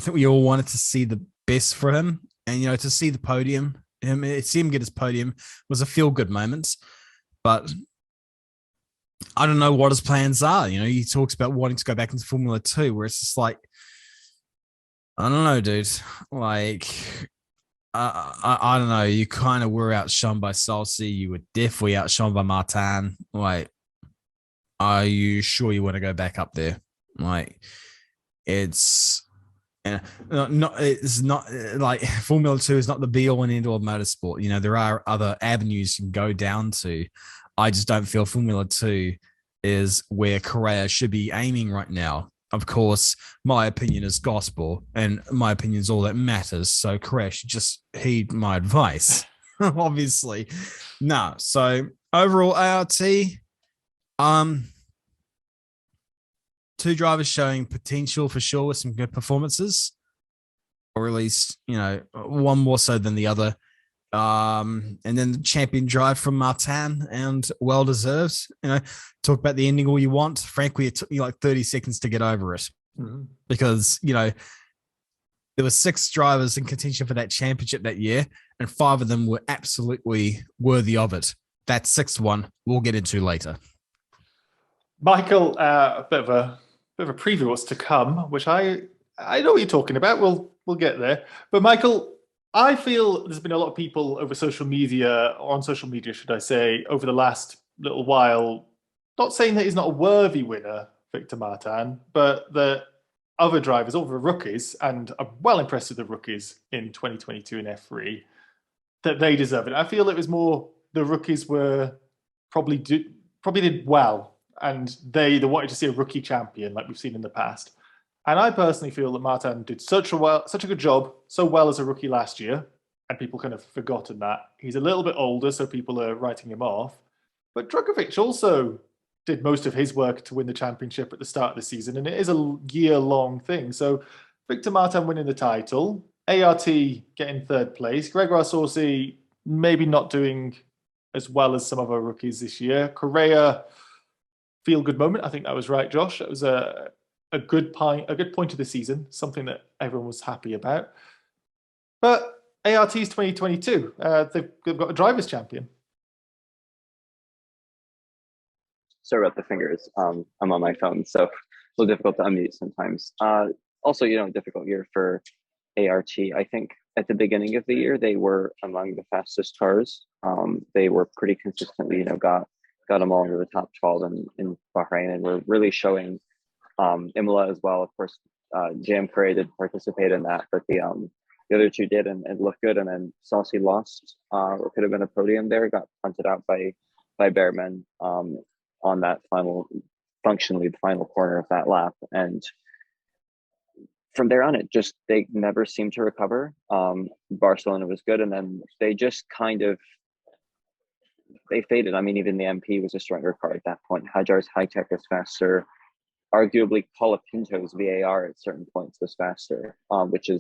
think we all wanted to see the best for him, and, to see the podium, see him get his podium was a feel-good moment. But I don't know what his plans are. He talks about wanting to go back into Formula 2, where it's just like, I don't know, dude. I don't know. You kind of were outshone by Salsi. You were definitely outshone by Martin. Are you sure you want to go back up there? It's not like Formula 2 is not the be all and end all of motorsport. There are other avenues you can go down to. I just don't feel Formula 2 is where Correa should be aiming right now. Of course, my opinion is gospel, and my opinion is all that matters. So Correa should just heed my advice. Obviously. No. So overall, ART, two drivers showing potential for sure with some good performances, or at least, one more so than the other. And then the champion drive from Martin, and well deserved. Talk about the ending all you want. Frankly, it took me like 30 seconds to get over it, because there were 6 drivers in contention for that championship that year, and 5 of them were absolutely worthy of it. That 6th one we'll get into later. Michael, a bit of a preview of what's to come, which I know what you're talking about. We'll get there. But Michael, I feel there's been a lot of people over social media, or on social media, should I say, over the last little while, not saying that he's not a worthy winner, Victor Martin, but the other drivers, all the rookies, and I'm well impressed with the rookies in 2022 in F3, that they deserve it. I feel it was more the rookies were probably did well, and they wanted to see a rookie champion like we've seen in the past. And I personally feel that Martin did such a good job, so well as a rookie last year, and people kind of forgotten that. He's a little bit older, so people are writing him off. But Drugovic also did most of his work to win the championship at the start of the season, and it is a year-long thing. So Victor Martin winning the title, ART getting third place, Gregoire Saucy maybe not doing as well as some of our rookies this year. Correa, feel-good moment. I think that was right, Josh. It was a good point of the season, something that everyone was happy about. But ART's 2022, they've got a drivers' champion. Sorry about the fingers. I'm on my phone, so it's a little difficult to unmute sometimes. Also, difficult year for ART. I think at the beginning of the year, they were among the fastest cars. They were pretty consistently, got them all into the top 12 in Bahrain, and were really showing Imola as well. Of course, Jam Correa did participate in that, but the other two did and looked good. And then Saucy lost. It could have been a podium there. Got punted out by Behrman on that functionally the final corner of that lap. And from there on, they never seemed to recover. Barcelona was good, and then they just they faded. I mean, even the MP was a stronger car at that point. Hajar's Hitech is faster. Arguably, Colapinto's VAR at certain points was faster, which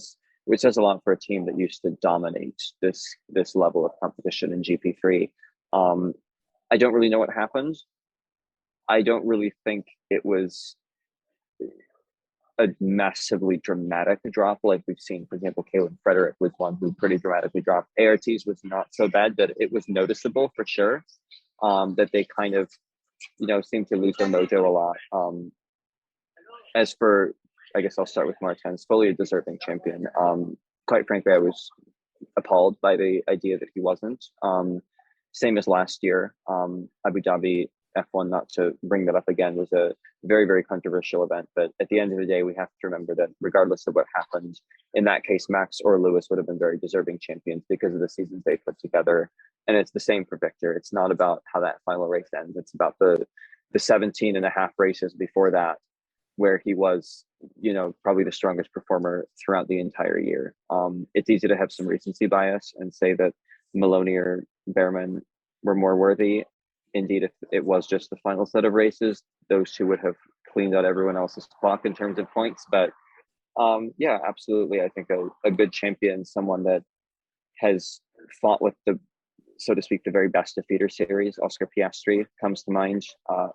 says a lot for a team that used to dominate this level of competition in GP3. I don't really know what happened. I don't really think it was a massively dramatic drop like we've seen. For example, Caleb Frederick was one who pretty dramatically dropped. ART's was not so bad, but it was noticeable for sure that they kind of, seemed to lose their mojo a lot. As for, I guess I'll start with Martin, fully a deserving champion. Quite frankly, I was appalled by the idea that he wasn't. Same as last year, Abu Dhabi F1, not to bring that up again, was a very, very controversial event. But at the end of the day, we have to remember that regardless of what happened, in that case, Max or Lewis would have been very deserving champions because of the seasons they put together. And it's the same for Victor. It's not about how that final race ends. It's about the 17 and a half races before that, where he was, probably the strongest performer throughout the entire year. It's easy to have some recency bias and say that Maloney or Behrman were more worthy. Indeed, if it was just the final set of races, those two would have cleaned out everyone else's clock in terms of points. But yeah, absolutely. I think a good champion, someone that has fought with so to speak, the very best of feeder series. Oscar Piastri comes to mind.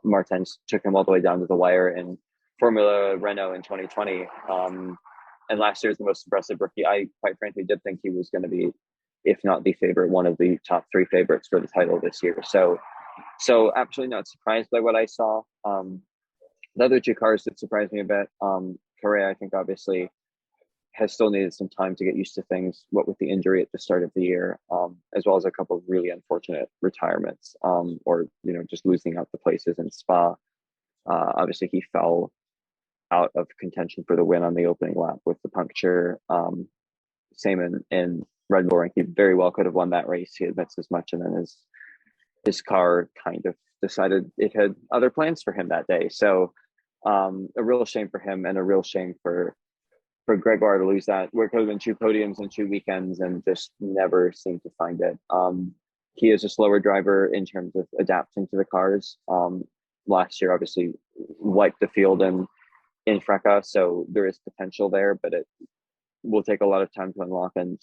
Martin took him all the way down to the wire in Formula Renault in 2020. And last year was the most impressive rookie. I quite frankly did think he was going to be, if not the favorite, one of the top 3 favorites for the title this year. So absolutely not surprised by what I saw. The other 2 cars that surprised me a bit, Correa, I think obviously has still needed some time to get used to things, what with the injury at the start of the year, as well as a couple of really unfortunate retirements, or, just losing out the places in Spa. Obviously he fell out of contention for the win on the opening lap with the puncture. Same in Red Bull. He very well could have won that race. He admits as much, and then his car kind of decided it had other plans for him that day. So a real shame for him, and a real shame for Gregoire to lose that. Where it could have been 2 podiums in 2 weekends, and just never seemed to find it. He is a slower driver in terms of adapting to the cars. Last year, obviously, wiped the field in Freca, so there is potential there, but it will take a lot of time to unlock. And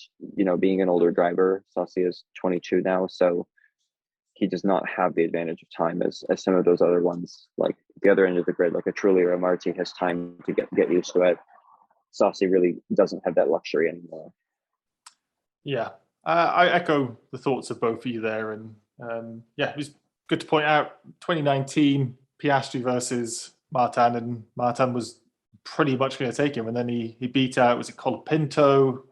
being an older driver, Saucy is 22 now, so he does not have the advantage of time as some of those other ones, like the other end of the grid, like a Trulli or a Marti, has time to get used to it. Saucy really doesn't have that luxury anymore. Yeah, I echo the thoughts of both of you there. And yeah, it was good to point out 2019 Piastri versus Martin, and Martin was pretty much going to take him. And then he beat out, was it Colapinto?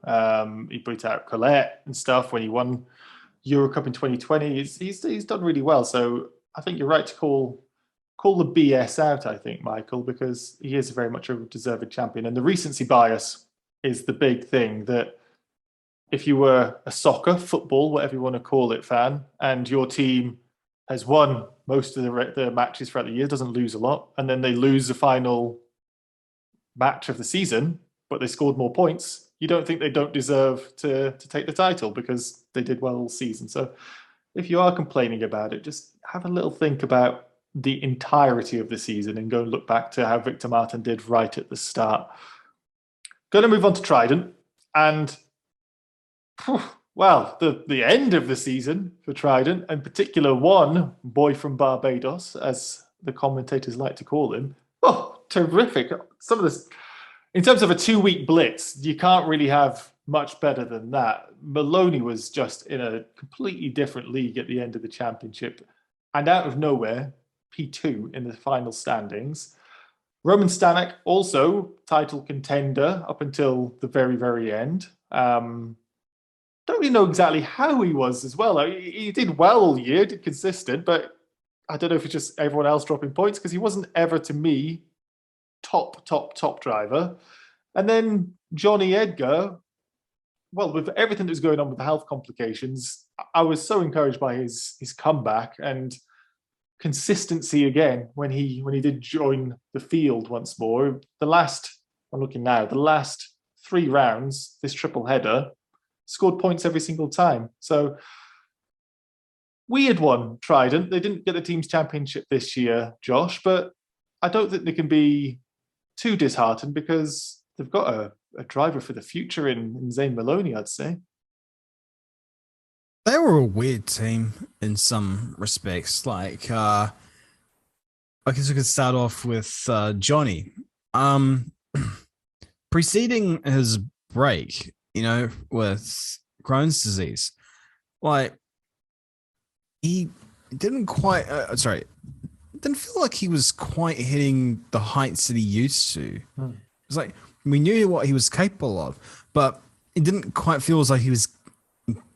He beat out Colette and stuff when he won Euro Cup in 2020. He's done really well. So I think you're right to call the BS out, I think, Michael, because he is very much a deserved champion. And the recency bias is the big thing, that if you were a soccer, football, whatever you want to call it, fan, and your team has won most of the matches throughout the year, doesn't lose a lot, and then they lose the final match of the season, but they scored more points, you don't think they don't deserve to take the title because they did well all season. So if you are complaining about it, just have a little think about the entirety of the season and go and look back to how Victor Martin did right at the start. Going to move on to Trident, and well, the end of the season for Trident, in particular one boy from Barbados, as the commentators like to call him. Oh, terrific. Some of this, in terms of a 2-week blitz, you can't really have much better than that. Maloney was just in a completely different league at the end of the championship, and out of nowhere, P2 in the final standings. Roman Stanek, also title contender up until the very, very end. Don't really know exactly how he was as well. He did well all year, did consistent, but I don't know if it's just everyone else dropping points, because he wasn't ever, to me, top driver. And then Johnny Edgar, well, with everything that was going on with the health complications, I was so encouraged by his comeback and consistency again when he did join the field once more. I'm looking now, the last 3 rounds, this triple header, scored points every single time. So weird one, Trident. They didn't get the team's championship this year, Josh, but I don't think they can be too disheartened because they've got a driver for the future in Zane Maloney, I'd say. They were a weird team in some respects. Like, I guess we could start off with Johnny. Preceding his break, with Crohn's disease, like, he didn't quite, didn't feel like he was quite hitting the heights that he used to. It was like, we knew what he was capable of, but it didn't quite feel as like he was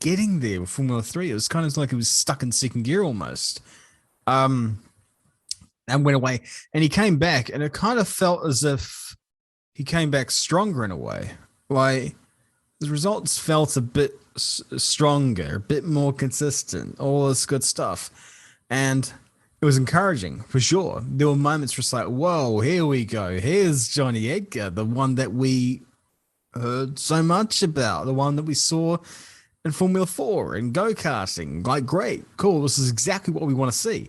getting there with Formula 3. It was kind of like he was stuck in second gear almost. And went away, and he came back, and it kind of felt as if he came back stronger in a way. Like, his results felt a bit stronger, a bit more consistent, all this good stuff. And it was encouraging, for sure. There were moments where it's like, whoa, here we go. Here's Johnny Edgar, the one that we heard so much about, the one that we saw in Formula 4 and go-karting. Like, great, cool. This is exactly what we want to see.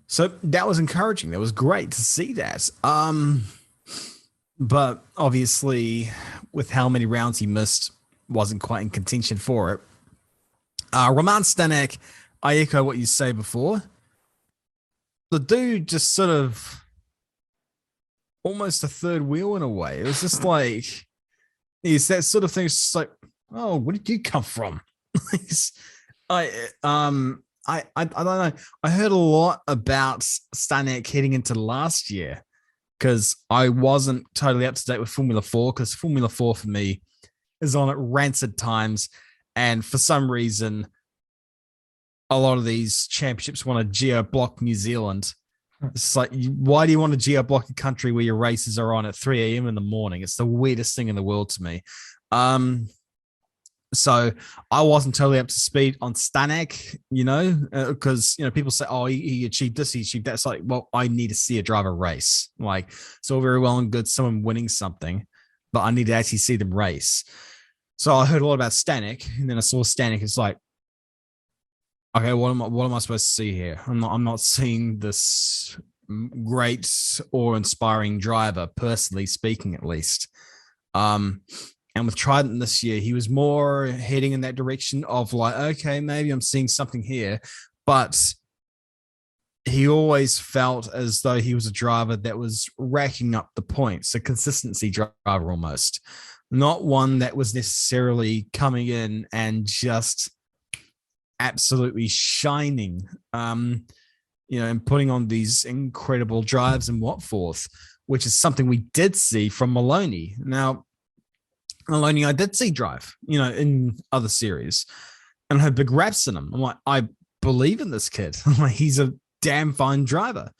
So that was encouraging. That was great to see that. But obviously, with how many rounds he missed, wasn't quite in contention for it. Roman Stanek, I echo what you say before. The dude just sort of almost a third wheel in a way. It was just like, he's that sort of thing. It's just like, oh, where did you come from? I don't know. I heard a lot about Stanek heading into last year because I wasn't totally up to date with Formula 4, because Formula 4 for me is on at rancid times. And for some reason, a lot of these championships want to geo-block New Zealand. It's like, why do you want to geo-block a country where your races are on at 3 a.m. in the morning? It's the weirdest thing in the world to me. So I wasn't totally up to speed on Stanek, because, people say, oh, he achieved this, he achieved that. It's like, well, I need to see a driver race. Like, it's all very well and good someone winning something, but I need to actually see them race. So I heard a lot about Stanek, and then I saw Stanek. It's like, okay, what am I supposed to see here? I'm not seeing this great or inspiring driver, personally speaking, at least. And with Trident this year, he was more heading in that direction of like, okay, maybe I'm seeing something here, but he always felt as though he was a driver that was racking up the points, a consistency driver almost, not one that was necessarily coming in and just absolutely shining, and putting on these incredible drives and what forth, which is something we did see from Maloney. Now, Maloney, I did see drive, in other series, and had big raps in him. I'm like, I believe in this kid. Like, he's a damn fine driver.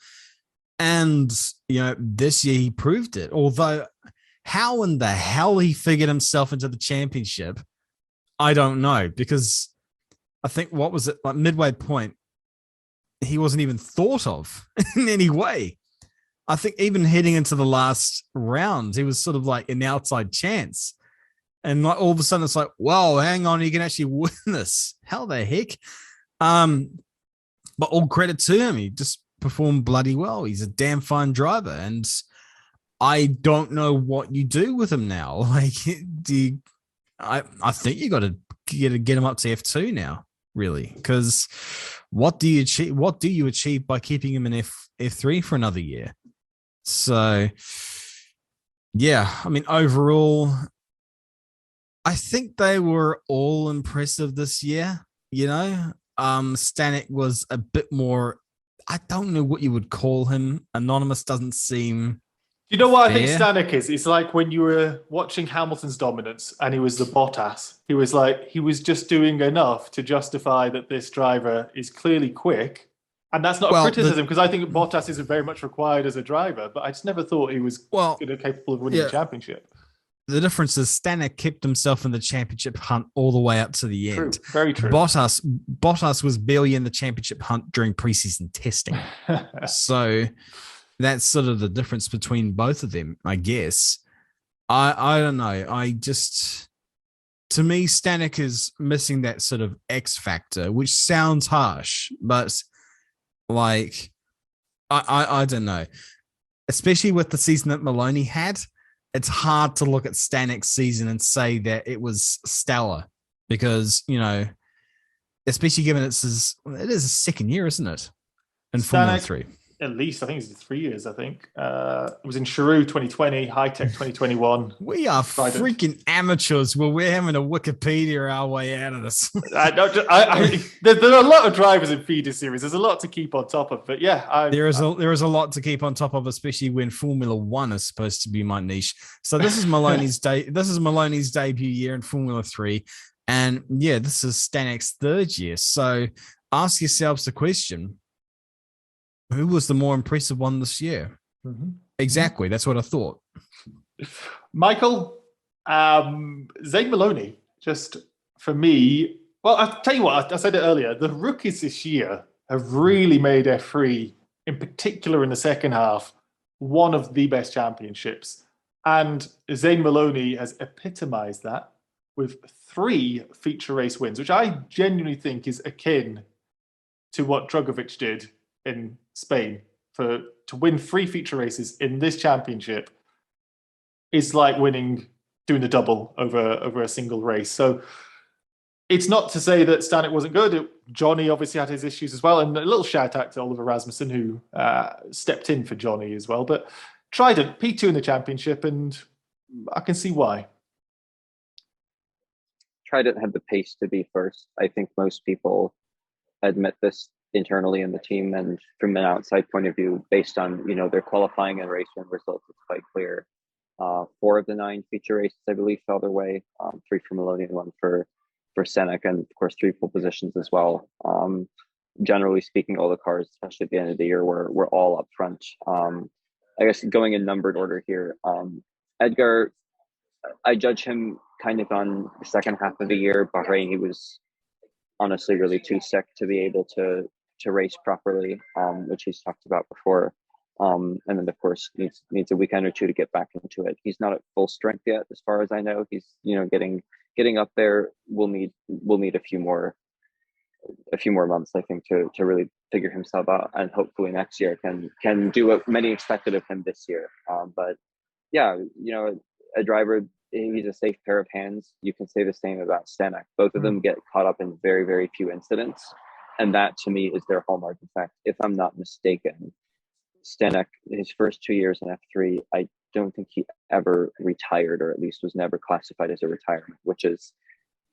And, this year he proved it. Although, how in the hell he figured himself into the championship, I don't know. Because I think, what was it, like midway point, he wasn't even thought of in any way. I think even heading into the last round, he was sort of like an outside chance. And like all of a sudden it's like, whoa, hang on, you can actually win this. How the heck? But all credit to him. He just performed bloody well. He's a damn fine driver. And I don't know what you do with him now. Like, I think you got to get him up to F2 now, really, because what do you achieve? What do you achieve by keeping him in F3 for another year? So, yeah, I mean, overall, I think they were all impressive this year. You know, Stanek was a bit more. I don't know what you would call him. Anonymous doesn't seem. You know what fair. I think Stanek is? It's like when you were watching Hamilton's dominance and he was the Bottas. He was just doing enough to justify that this driver is clearly quick. And that's not a criticism, because I think Bottas is very much required as a driver, but I just never thought he was capable of winning the championship. The difference is Stanek kept himself in the championship hunt all the way up to the end. True, very true. Bottas was barely in the championship hunt during preseason testing. So that's sort of the difference between both of them, I guess. I don't know. To me, Stanek is missing that sort of X factor, which sounds harsh, but like, I don't know. Especially with the season that Maloney had, it's hard to look at Stanek's season and say that it was stellar because, you know, especially given it is a second year, isn't it? In Formula 3. At least, I think it's 3 years, I think. It was in Charouz 2020, Hitech 2021. We are Trident. Freaking amateurs. Well, we're having a Wikipedia our way out of this. There are a lot of drivers in feeder series. There's a lot to keep on top of. But yeah. There is a lot to keep on top of, especially when Formula 1 is supposed to be my niche. So this is Maloney's This is Maloney's debut year in Formula 3. And yeah, this is Stanek's third year. So ask yourselves the question, who was the more impressive one this year? Mm-hmm. Exactly. That's what I thought. Michael, Zane Maloney, just for me, well, I'll tell you what, I said it earlier, the rookies this year have really made F3, in particular in the second half, one of the best championships. And Zane Maloney has epitomized that with 3 feature race wins, which I genuinely think is akin to what Drugovic did in Spain. To win 3 feature races in this championship is like doing the double over a single race. So it's not to say that Stanek wasn't good. Johnny obviously had his issues as well, and a little shout out to Oliver Rasmussen, who stepped in for Johnny as well. But Trident, P2 in the championship, and I can see why. Trident had the pace to be first. I think most people admit this internally in the team, and from an outside point of view, based on their qualifying and race win results, it's quite clear. 4 of the 9 feature races, I believe, fell their way. 3 for Maloney and 1 for Stanek, and of course 3 pole positions as well. Generally speaking, all the cars, especially at the end of the year, were all up front. I guess going in numbered order here, Edgar, I judge him kind of on the second half of the year. Bahrain, he was honestly really too sick to be able to race properly, which he's talked about before. And then of course needs a weekend or 2 to get back into it. He's not at full strength yet, as far as I know. He's getting up there. We'll need a few more months, I think, to really figure himself out, and hopefully next year can do what many expected of him this year. But yeah, a driver, he's a safe pair of hands. You can say the same about Stanek. Both of them get caught up in very, very few incidents, and that to me is their hallmark. In fact, if I'm not mistaken, Stanek, his first 2 years in F3, I don't think he ever retired, or at least was never classified as a retirement, which is,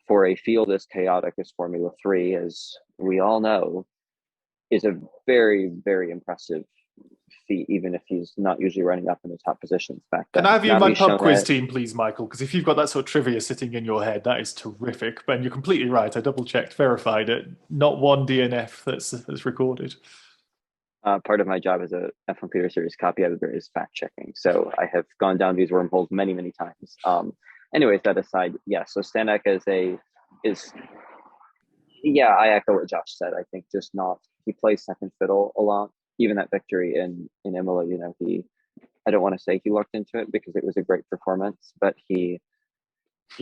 for a field as chaotic as Formula 3, as we all know, is a very, very impressive feat, even if he's not usually running up in the top positions back then. Can I have you in my pub quiz team, please, Michael? Because if you've got that sort of trivia sitting in your head, that is terrific. But you're completely right. I double-checked, verified it. Not one DNF that's recorded. Part of my job as a F1 Computer Series copy editor is fact-checking. So I have gone down these wormholes many, many times. Anyways, that aside, yeah, so Stanek I echo what Josh said. I think he plays second fiddle a lot. even that victory in Imola, you know, I don't want to say he lucked into it because it was a great performance, but he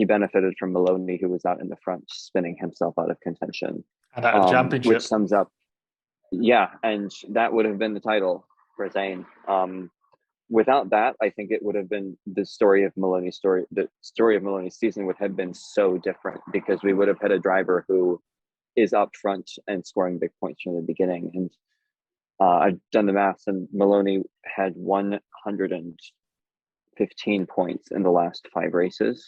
benefited from Maloney, who was out in the front spinning himself out of contention. And out of the championship. Which sums up, yeah, and that would have been the title for Zane. Without that, I think it would have been the story of Maloney's season would have been so different, because we would have had a driver who is up front and scoring big points from the beginning. And I've done the maths, and Maloney had 115 points in the last 5 races,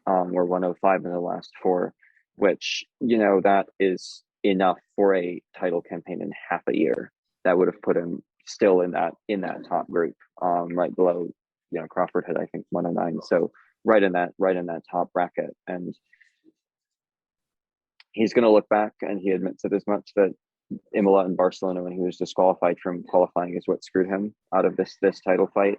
or 105 in the last 4, which, you know, that is enough for a title campaign in half a year. That would have put him still in that top group, right below, you know, Crawford had, I think, 109. So right in that top bracket. And he's going to look back, and he admits it as much, that Imola and Barcelona, when he was disqualified from qualifying, is what screwed him out of this title fight.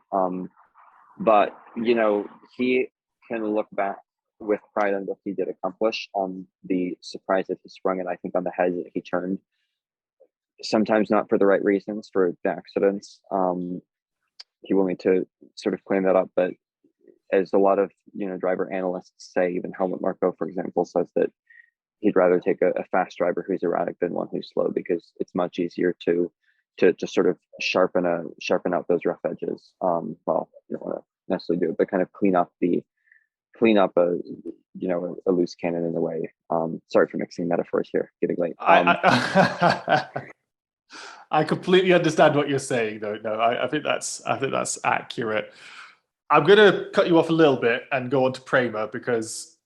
But, you know, he can look back with pride on what he did accomplish, on the surprise that he sprung, and I think on the head that he turned, sometimes not for the right reasons, for the accidents. He will need to sort of clean that up, but as a lot of, you know, driver analysts say, even Helmut Marko, for example, says that he'd rather take a fast driver who's erratic than one who's slow, because it's much easier to sort of sharpen out those rough edges. Well, you don't want to necessarily do it, but kind of clean up a loose cannon in a way. Sorry for mixing metaphors here, getting late. I completely understand what you're saying, though. No, I think that's accurate. I'm going to cut you off a little bit and go on to PREMA, because,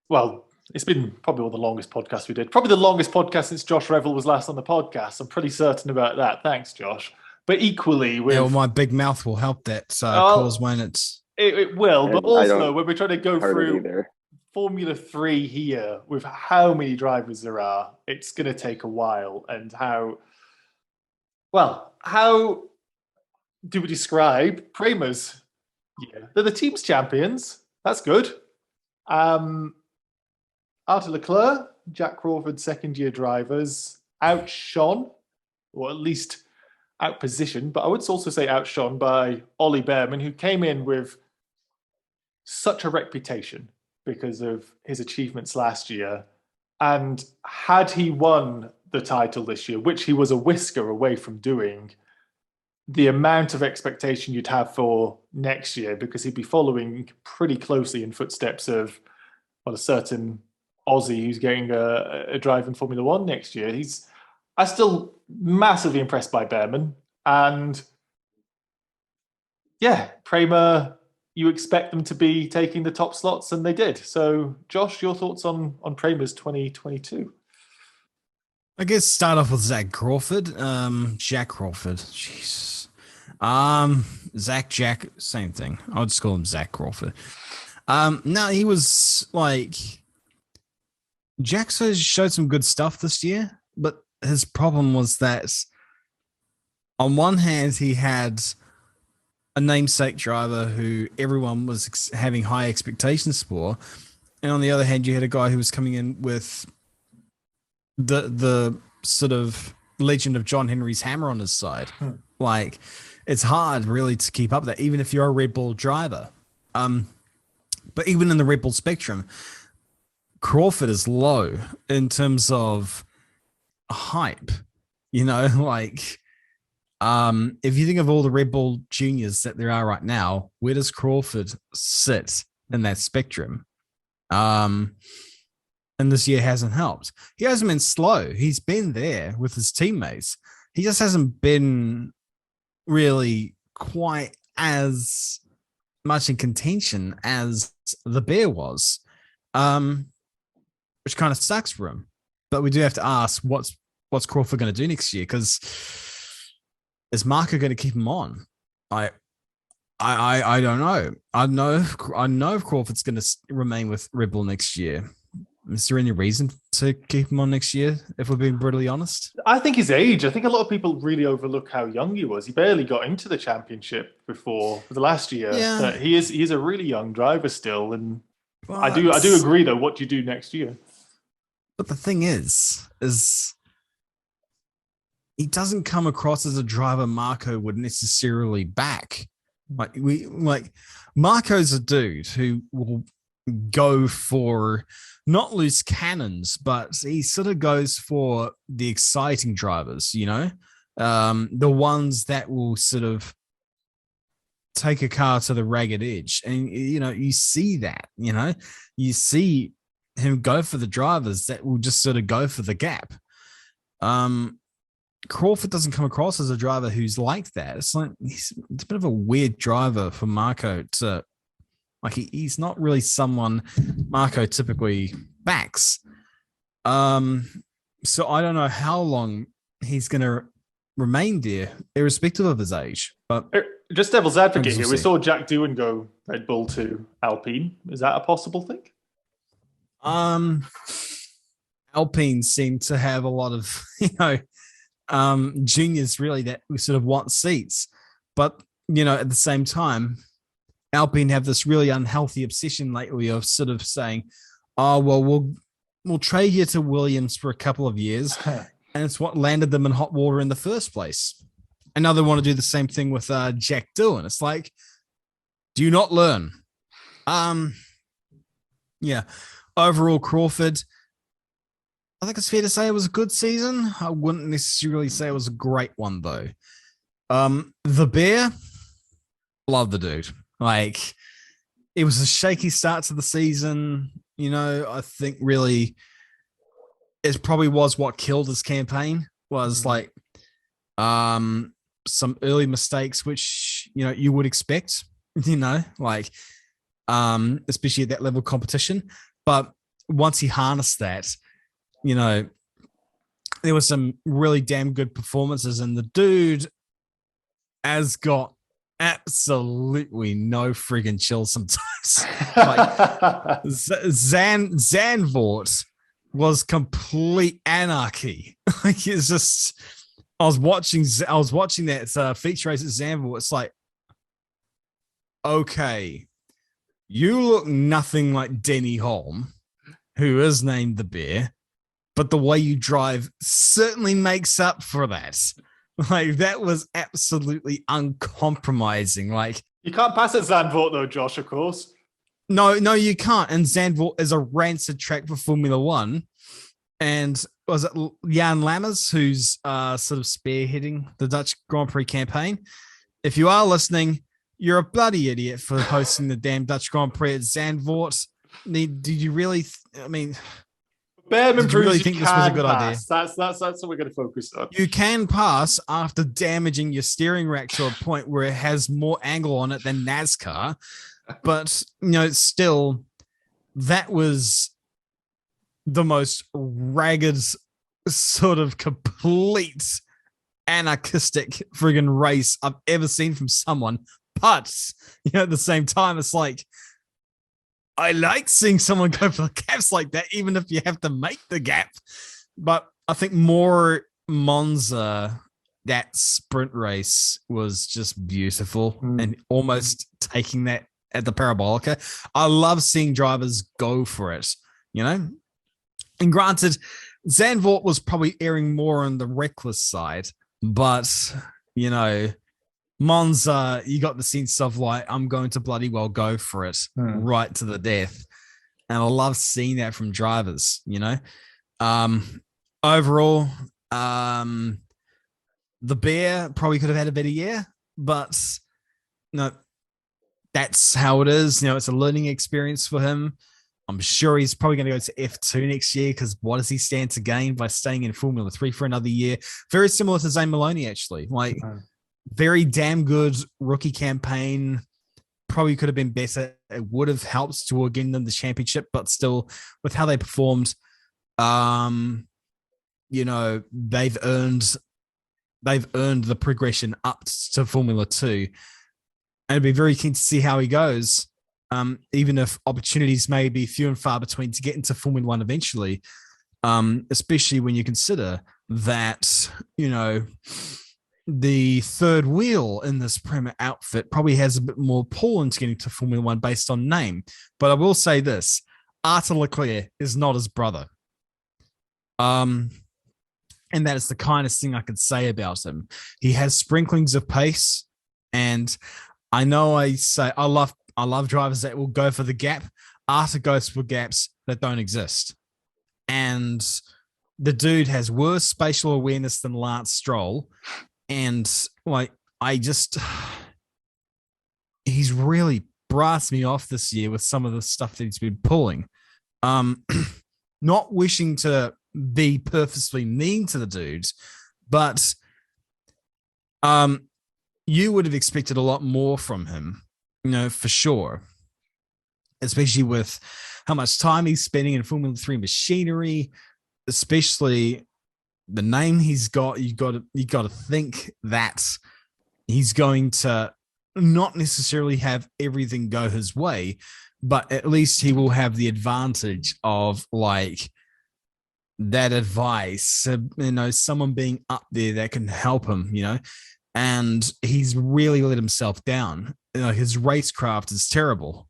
well, it's been probably one of the longest podcasts we did. Probably the longest podcast since Josh Revell was last on the podcast. I'm pretty certain about that. Thanks, Josh. But equally, my big mouth will help that cause when it's... It will, but also when we're trying to go through Formula 3 here, with how many drivers there are, it's going to take a while. And how do we describe PREMA's? Yeah, they're the team's champions. That's good. Arthur Leclerc, Jack Crawford, second-year drivers, outshone, or at least outpositioned, but I would also say outshone by Ollie Behrman, who came in with such a reputation because of his achievements last year. And had he won the title this year, which he was a whisker away from doing, the amount of expectation you'd have for next year, because he'd be following pretty closely in footsteps of, well, a certain Aussie who's getting a drive in Formula 1 next year. I'm still massively impressed by Behrman. And yeah, PREMA, you expect them to be taking the top slots, and they did. So, Josh, your thoughts on PREMA's 2022? I guess start off with Jack Crawford. Jesus. Jack, same thing. I'll just call him Zach Crawford. No, he was like... Jack showed some good stuff this year, but his problem was that on one hand, he had a namesake driver who everyone was having high expectations for, and on the other hand, you had a guy who was coming in with the sort of legend of John Henry's hammer on his side. Like, it's hard really to keep up with that, even if you're a Red Bull driver. But even in the Red Bull spectrum, Crawford is low in terms of hype, you know, like, if you think of all the Red Bull juniors that there are right now, where does Crawford sit in that spectrum? And this year hasn't helped. He hasn't been slow. He's been there with his teammates. He just hasn't been really quite as much in contention as the Bear was. Which kind of sucks for him. But we do have to ask, what's Crawford going to do next year? Because is Marco going to keep him on? I don't know. I know if Crawford's going to remain with Red Bull next year. Is there any reason to keep him on next year, if we're being brutally honest? I think his age. I think a lot of people really overlook how young he was. He barely got into the championship before the last year. Yeah. He's a really young driver still, and But, I do agree though. What do you do next year? But the thing is he doesn't come across as a driver Marco would necessarily back. Like Marco's a dude who will go for not loose cannons, but he sort of goes for the exciting drivers, the ones that will sort of take a car to the ragged edge. And, you see that, you see him go for the drivers that will just sort of go for the gap. Crawford doesn't come across as a driver who's like that. It's like it's a bit of a weird driver for Marco to like. He's not really someone Marco typically backs. So I don't know how long he's going to remain there, irrespective of his age. But just devil's advocate here, we see. saw Jack Doohan go Red Bull to Alpine. Is that a possible thing? Alpine seem to have a lot of juniors really that we sort of want seats, but at the same time, Alpine have this really unhealthy obsession lately of sort of saying, "Oh well, we'll trade you to Williams for a couple of years," and it's what landed them in hot water in the first place. And now they want to do the same thing with Jack Doohan. It's like, do you not learn? Yeah. Overall, Crawford, I think it's fair to say it was a good season. I wouldn't necessarily say it was a great one, though. The Bear, love the dude. Like, it was a shaky start to the season. I think really it probably was what killed his campaign was like some early mistakes, which, you would expect, like, especially at that level of competition. But once he harnessed that, there were some really damn good performances, and the dude has got absolutely no friggin' chill sometimes. Like Zandvoort was complete anarchy. Like it's just, I was watching that feature race at Zandvoort. It's like, okay, you look nothing like Denny Holm, who is named the Bear, but the way you drive certainly makes up for that. Like, that was absolutely uncompromising. Like, you can't pass at Zandvoort though, Josh, of course. No, you can't. And Zandvoort is a rancid track for Formula One. And was it Jan Lammers who's sort of spearheading the Dutch Grand Prix campaign? If you are listening, you're a bloody idiot for hosting the damn Dutch Grand Prix at Zandvoort. Did you really? Bearman did you really proves think you this was a can good idea? pass. That's what we're going to focus on. You can pass after damaging your steering rack to a point where it has more angle on it than NASCAR, but still, that was the most ragged, sort of complete anarchistic friggin' race I've ever seen from someone. But at the same time, it's like, I like seeing someone go for the gaps like that, even if you have to make the gap. But I think more Monza, that sprint race was just beautiful and almost taking that at the Parabolica. I love seeing drivers go for it, And granted, Zandvoort was probably erring more on the reckless side, but, Monza, you got the sense of like, I'm going to bloody well go for it right to the death. And I love seeing that from drivers, Overall, the Bear probably could have had a better year, but that's how it is. It's a learning experience for him. I'm sure he's probably going to go to F2 next year because what does he stand to gain by staying in Formula 3 for another year? Very similar to Zane Maloney, actually. Like, very damn good rookie campaign. Probably could have been better. It would have helped to gain them the championship, but still, with how they performed, they've earned the progression up to Formula 2. And I'd be very keen to see how he goes. Even if opportunities may be few and far between to get into Formula 1 eventually, especially when you consider that, the third wheel in this PREMA outfit probably has a bit more pull into getting to Formula 1 based on name. But I will say this, Arthur Leclerc is not his brother. And that is the kindest thing I could say about him. He has sprinklings of pace, and I know I say I love drivers that will go for the gap. Arthur goes for gaps that don't exist, and the dude has worse spatial awareness than Lance Stroll, and like he's really brassed me off this year with some of the stuff that he's been pulling. Not wishing to be purposely mean to the dudes, but you would have expected a lot more from him, for sure. Especially with how much time he's spending in Formula 3 machinery, especially the name he's got. You got to think that he's going to not necessarily have everything go his way, but at least he will have the advantage of like that advice, someone being up there that can help him, and he's really let himself down. His racecraft is terrible,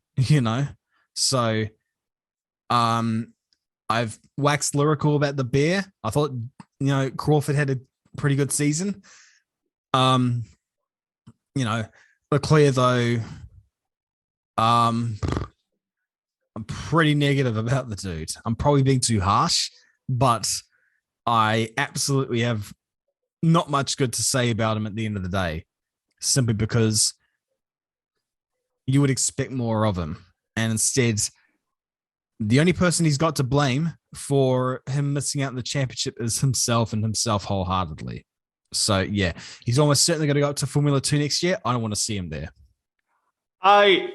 so I've waxed lyrical about the bear. I thought, Crawford had a pretty good season. Leclerc, though, I'm pretty negative about the dude. I'm probably being too harsh, but I absolutely have not much good to say about him at the end of the day, simply because you would expect more of him. And instead, the only person he's got to blame for him missing out on the championship is himself, and himself wholeheartedly. So, yeah, he's almost certainly going to go up to Formula 2 next year. I don't want to see him there. I'm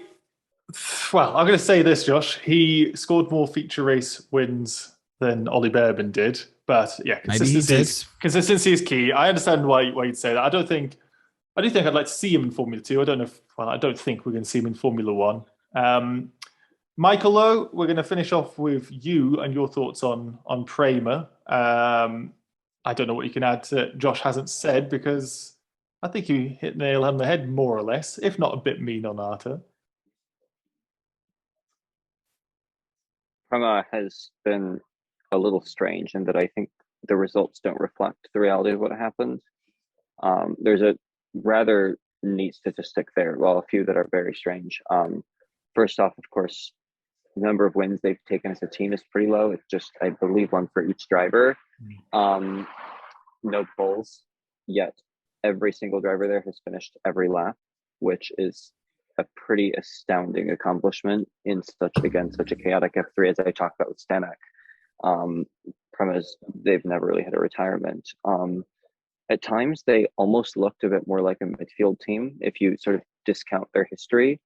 going to say this, Josh. He scored more feature race wins than Ollie Behrman did. But, yeah, consistency is key. I understand why you'd say that. I do think I'd like to see him in Formula 2. I don't think we're going to see him in Formula 1. Michael, though, we're going to finish off with you and your thoughts on PREMA. I don't know what you can add to Josh hasn't said, because I think you hit the nail on the head more or less, if not a bit mean on Arthur. PREMA has been a little strange in that I think the results don't reflect the reality of what happened. There's a rather neat statistic there, well, a few that are very strange. First off, of course, the number of wins they've taken as a team is pretty low. It's just, I believe, one for each driver. No poles, yet every single driver there has finished every lap, which is a pretty astounding accomplishment in such a chaotic F3, as I talked about with Stanek. PREMA's, they've never really had a retirement. At times, they almost looked a bit more like a midfield team if you sort of discount their history.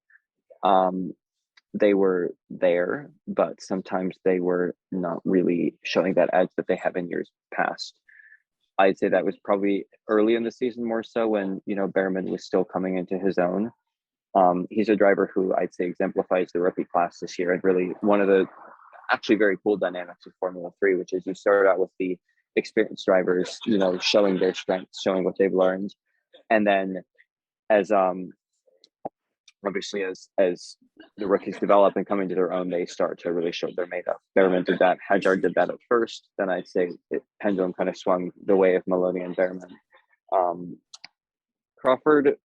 They were there, but sometimes they were not really showing that edge that they have in years past. I'd say that was probably early in the season, more so when, Behrman was still coming into his own. He's a driver who I'd say exemplifies the rookie class this year, and really one of the actually very cool dynamics of Formula 3, which is you start out with the experienced drivers, showing their strengths, showing what they've learned. And then as obviously as the rookies develop and come into their own, they start to really show what they're made of. Behrman did that. Hadjar did that at first. Then I'd say pendulum kind of swung the way of Maloney and Behrman. Crawford,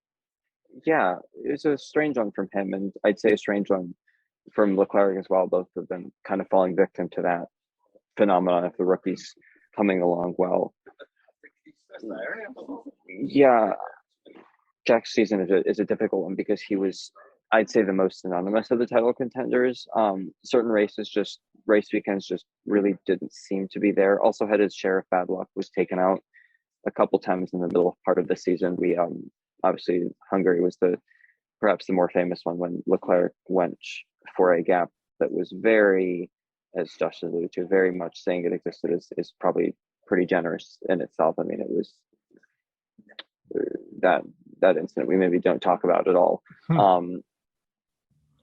yeah, it was a strange one from him, and I'd say a strange one from Leclerc as well. Both of them kind of falling victim to that phenomenon of the rookies coming along well. Yeah, Jack's season is a difficult one because he was, I'd say, the most anonymous of the title contenders. Certain race weekends just really didn't seem to be there. Also had his share of bad luck, was taken out a couple times in the middle part of the season. We obviously Hungary was perhaps the more famous one, when Leclerc went for a gap that was very, as Josh alluded to, very much saying it existed is probably pretty generous in itself. I mean, it was that incident we maybe don't talk about at all.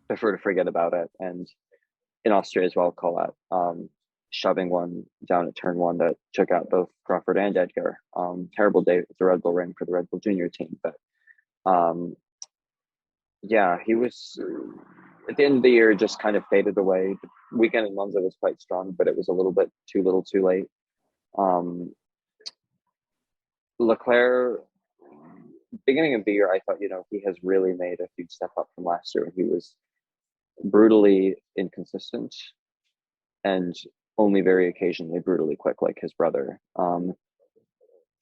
Prefer to forget about it. And in Austria as well, call out shoving one down at turn one that took out both Crawford and Edgar. Terrible day with the Red Bull Ring for the Red Bull Junior team, but yeah, he was at the end of the year just kind of faded away. The weekend in Monza was quite strong, but it was a little bit too little too late. Leclerc, beginning of the year, I thought, he has really made a huge step up from last year. He was brutally inconsistent and only very occasionally brutally quick, like his brother.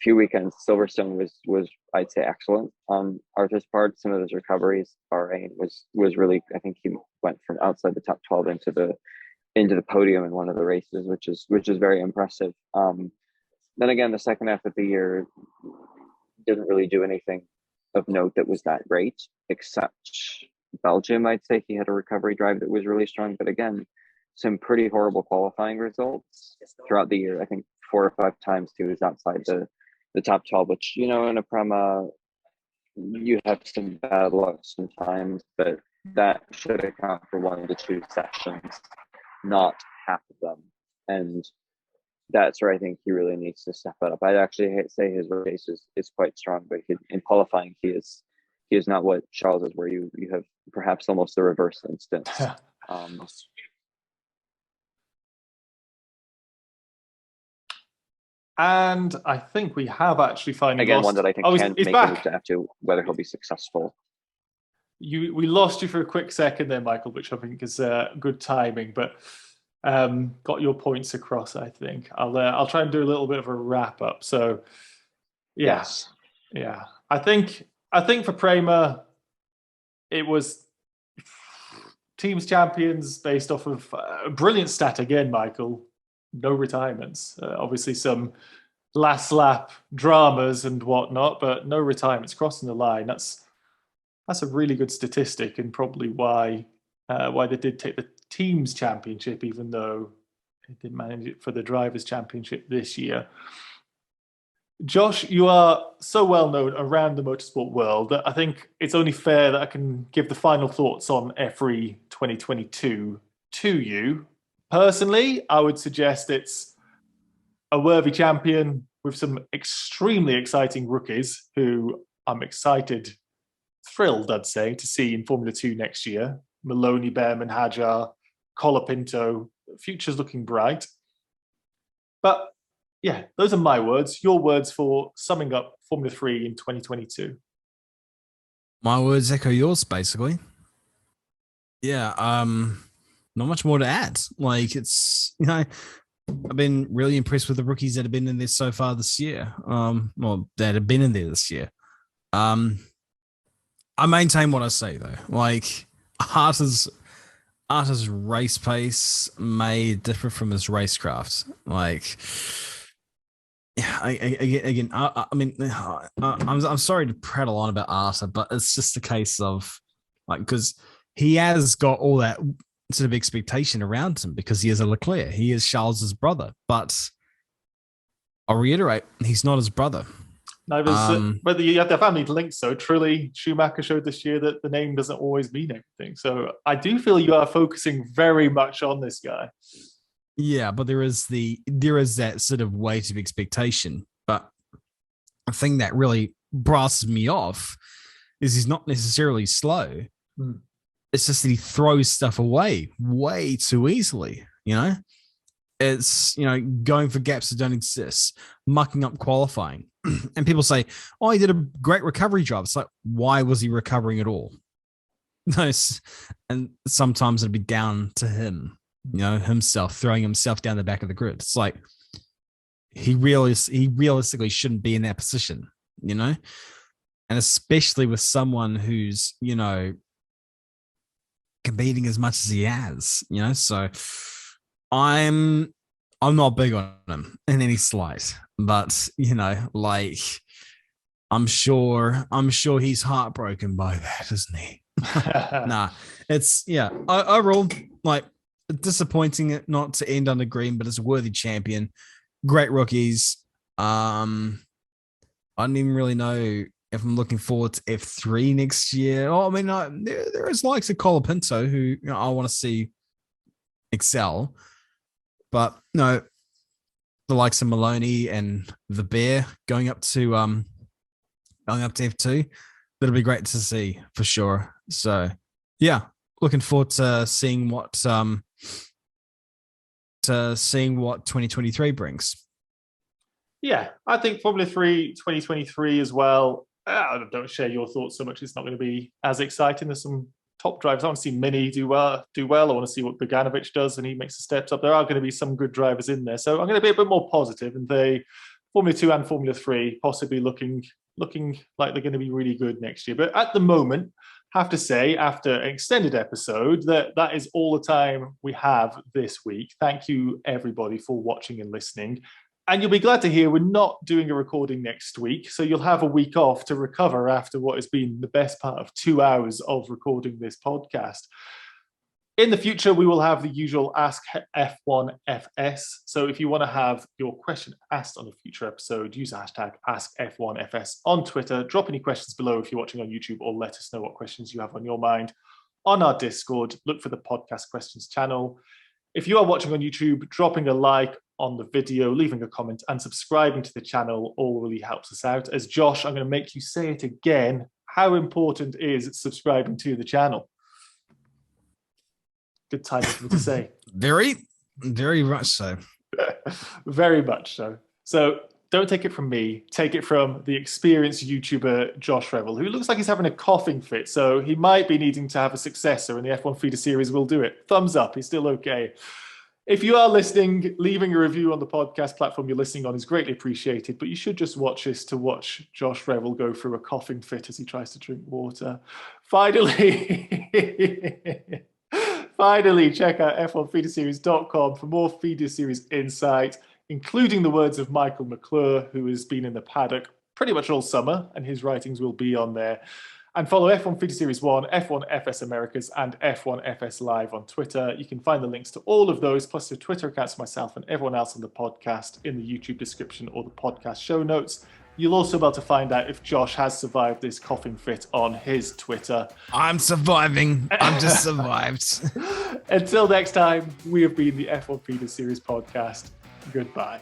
Few weekends, Silverstone was I'd say excellent on Arthur's part. Some of his recoveries, Bahrain was really. I think he went from outside the top 12 into the podium in one of the races, which is very impressive. Then again, the second half of the year didn't really do anything of note that was that great, except Belgium. I'd say he had a recovery drive that was really strong, but again, some pretty horrible qualifying results throughout the year. I think 4 or 5 times he was outside the top 12, which, in a PREMA, you have some bad luck sometimes, but that should account for 1 to 2 sessions, not half of them. And that's where I think he really needs to step it up. I'd actually say his race is quite strong, but in qualifying, he is not what Charles is, where you have perhaps almost the reverse instance. And I think we have actually finally Again, lost. one that I think can make a move to whether he'll be successful. We lost you for a quick second there, Michael, which I think is good timing, but got your points across. I think I'll try and do a little bit of a wrap up. So, Yes, yeah, I think for PREMA, it was teams champions based off of a brilliant stat again, Michael. No retirements. Obviously, some last lap dramas and whatnot, but no retirements crossing the line. That's a really good statistic, and probably why they did take the teams championship, even though they didn't manage it for the drivers championship this year. Josh, you are so well known around the motorsport world that I think it's only fair that I can give the final thoughts on F3 2022 to you. Personally, I would suggest it's a worthy champion with some extremely exciting rookies who I'm thrilled, I'd say, to see in Formula 2 next year. Maloney, Behrman, Hadjar, Colapinto, future's looking bright. But yeah, those are my words. Your words for summing up Formula 3 in 2022. My words echo yours, basically. Yeah, not much more to add. Like, it's, I've been really impressed with the rookies that have been in there so far this year. That have been in there this year. I maintain what I say though. Like, Arthur's race pace may differ from his racecraft. Like, again, I mean, I'm sorry to prattle on about Arthur, but it's just a case of like, because he has got all that sort of expectation around him because he is a Leclerc. He is Charles's brother, but I'll reiterate, he's not his brother. No, but you have the family links. So truly, Schumacher showed this year that the name doesn't always mean anything. So I do feel you are focusing very much on this guy. Yeah, but there is that sort of weight of expectation. But the thing that really brasses me off is he's not necessarily slow. It's just that he throws stuff away way too easily. It's, going for gaps that don't exist, mucking up qualifying. And people say, oh, he did a great recovery job. It's like, why was he recovering at all? Nice. And sometimes it'd be down to him, himself, throwing himself down the back of the grid. It's like, he realistically shouldn't be in that position, and especially with someone who's, competing as much as he has, so I'm not big on him in any slight, but like I'm sure he's heartbroken by that, isn't he? Nah, it's overall like disappointing not to end on the green, but it's a worthy champion. Great rookies. I don't even really know if I'm looking forward to F3 next year. Oh, I mean, there is likes of Colapinto who I want to see excel, but no, the likes of Maloney and the Bear going up to F2. That'll be great to see for sure. So yeah, looking forward to seeing what 2023 brings. Yeah, I think Formula 3 2023 as well. I don't share your thoughts so much. It's not going to be as exciting. There's some top drivers. I want to see Mini do well. I want to see what Bogdanovic does, and he makes the steps up. There are going to be some good drivers in there. So I'm going to be a bit more positive, and they Formula 2 and Formula 3 possibly looking like they're going to be really good next year. But at the moment, have to say, after an extended episode, that is all the time we have this week. Thank you, everybody, for watching and listening. And you'll be glad to hear we're not doing a recording next week. So you'll have a week off to recover after what has been the best part of 2 hours of recording this podcast. In the future, we will have the usual Ask F1 FS. So if you want to have your question asked on a future episode, use the hashtag AskF1FS on Twitter. Drop any questions below if you're watching on YouTube, or let us know what questions you have on your mind on our Discord. Look for the podcast questions channel. If you are watching on YouTube, dropping a like on the video, leaving a comment, and subscribing to the channel all really helps us out. As Josh, I'm going to make you say it again. How important is subscribing to the channel? Good time for me to say. Very, very much so. Very much so. So don't take it from me. Take it from the experienced YouTuber Josh Revell, who looks like he's having a coughing fit. So he might be needing to have a successor, and the F1 Feeder series will do it. Thumbs up. He's still okay. If you are listening, leaving a review on the podcast platform you're listening on is greatly appreciated, but you should just watch this to watch Josh Revell go through a coughing fit as he tries to drink water. Finally, check out f1feederseries.com for more Feeder Series insight, including the words of Michael McClure, who has been in the paddock pretty much all summer, and his writings will be on there. And follow F1 Feeder Series 1, F1 FS Americas, and F1 FS Live on Twitter. You can find the links to all of those, plus the Twitter accounts for myself and everyone else on the podcast, in the YouTube description or the podcast show notes. You'll also be able to find out if Josh has survived this coughing fit on his Twitter. I'm surviving. I'm just survived. Until next time, we have been the F1 Feeder Series podcast. Goodbye.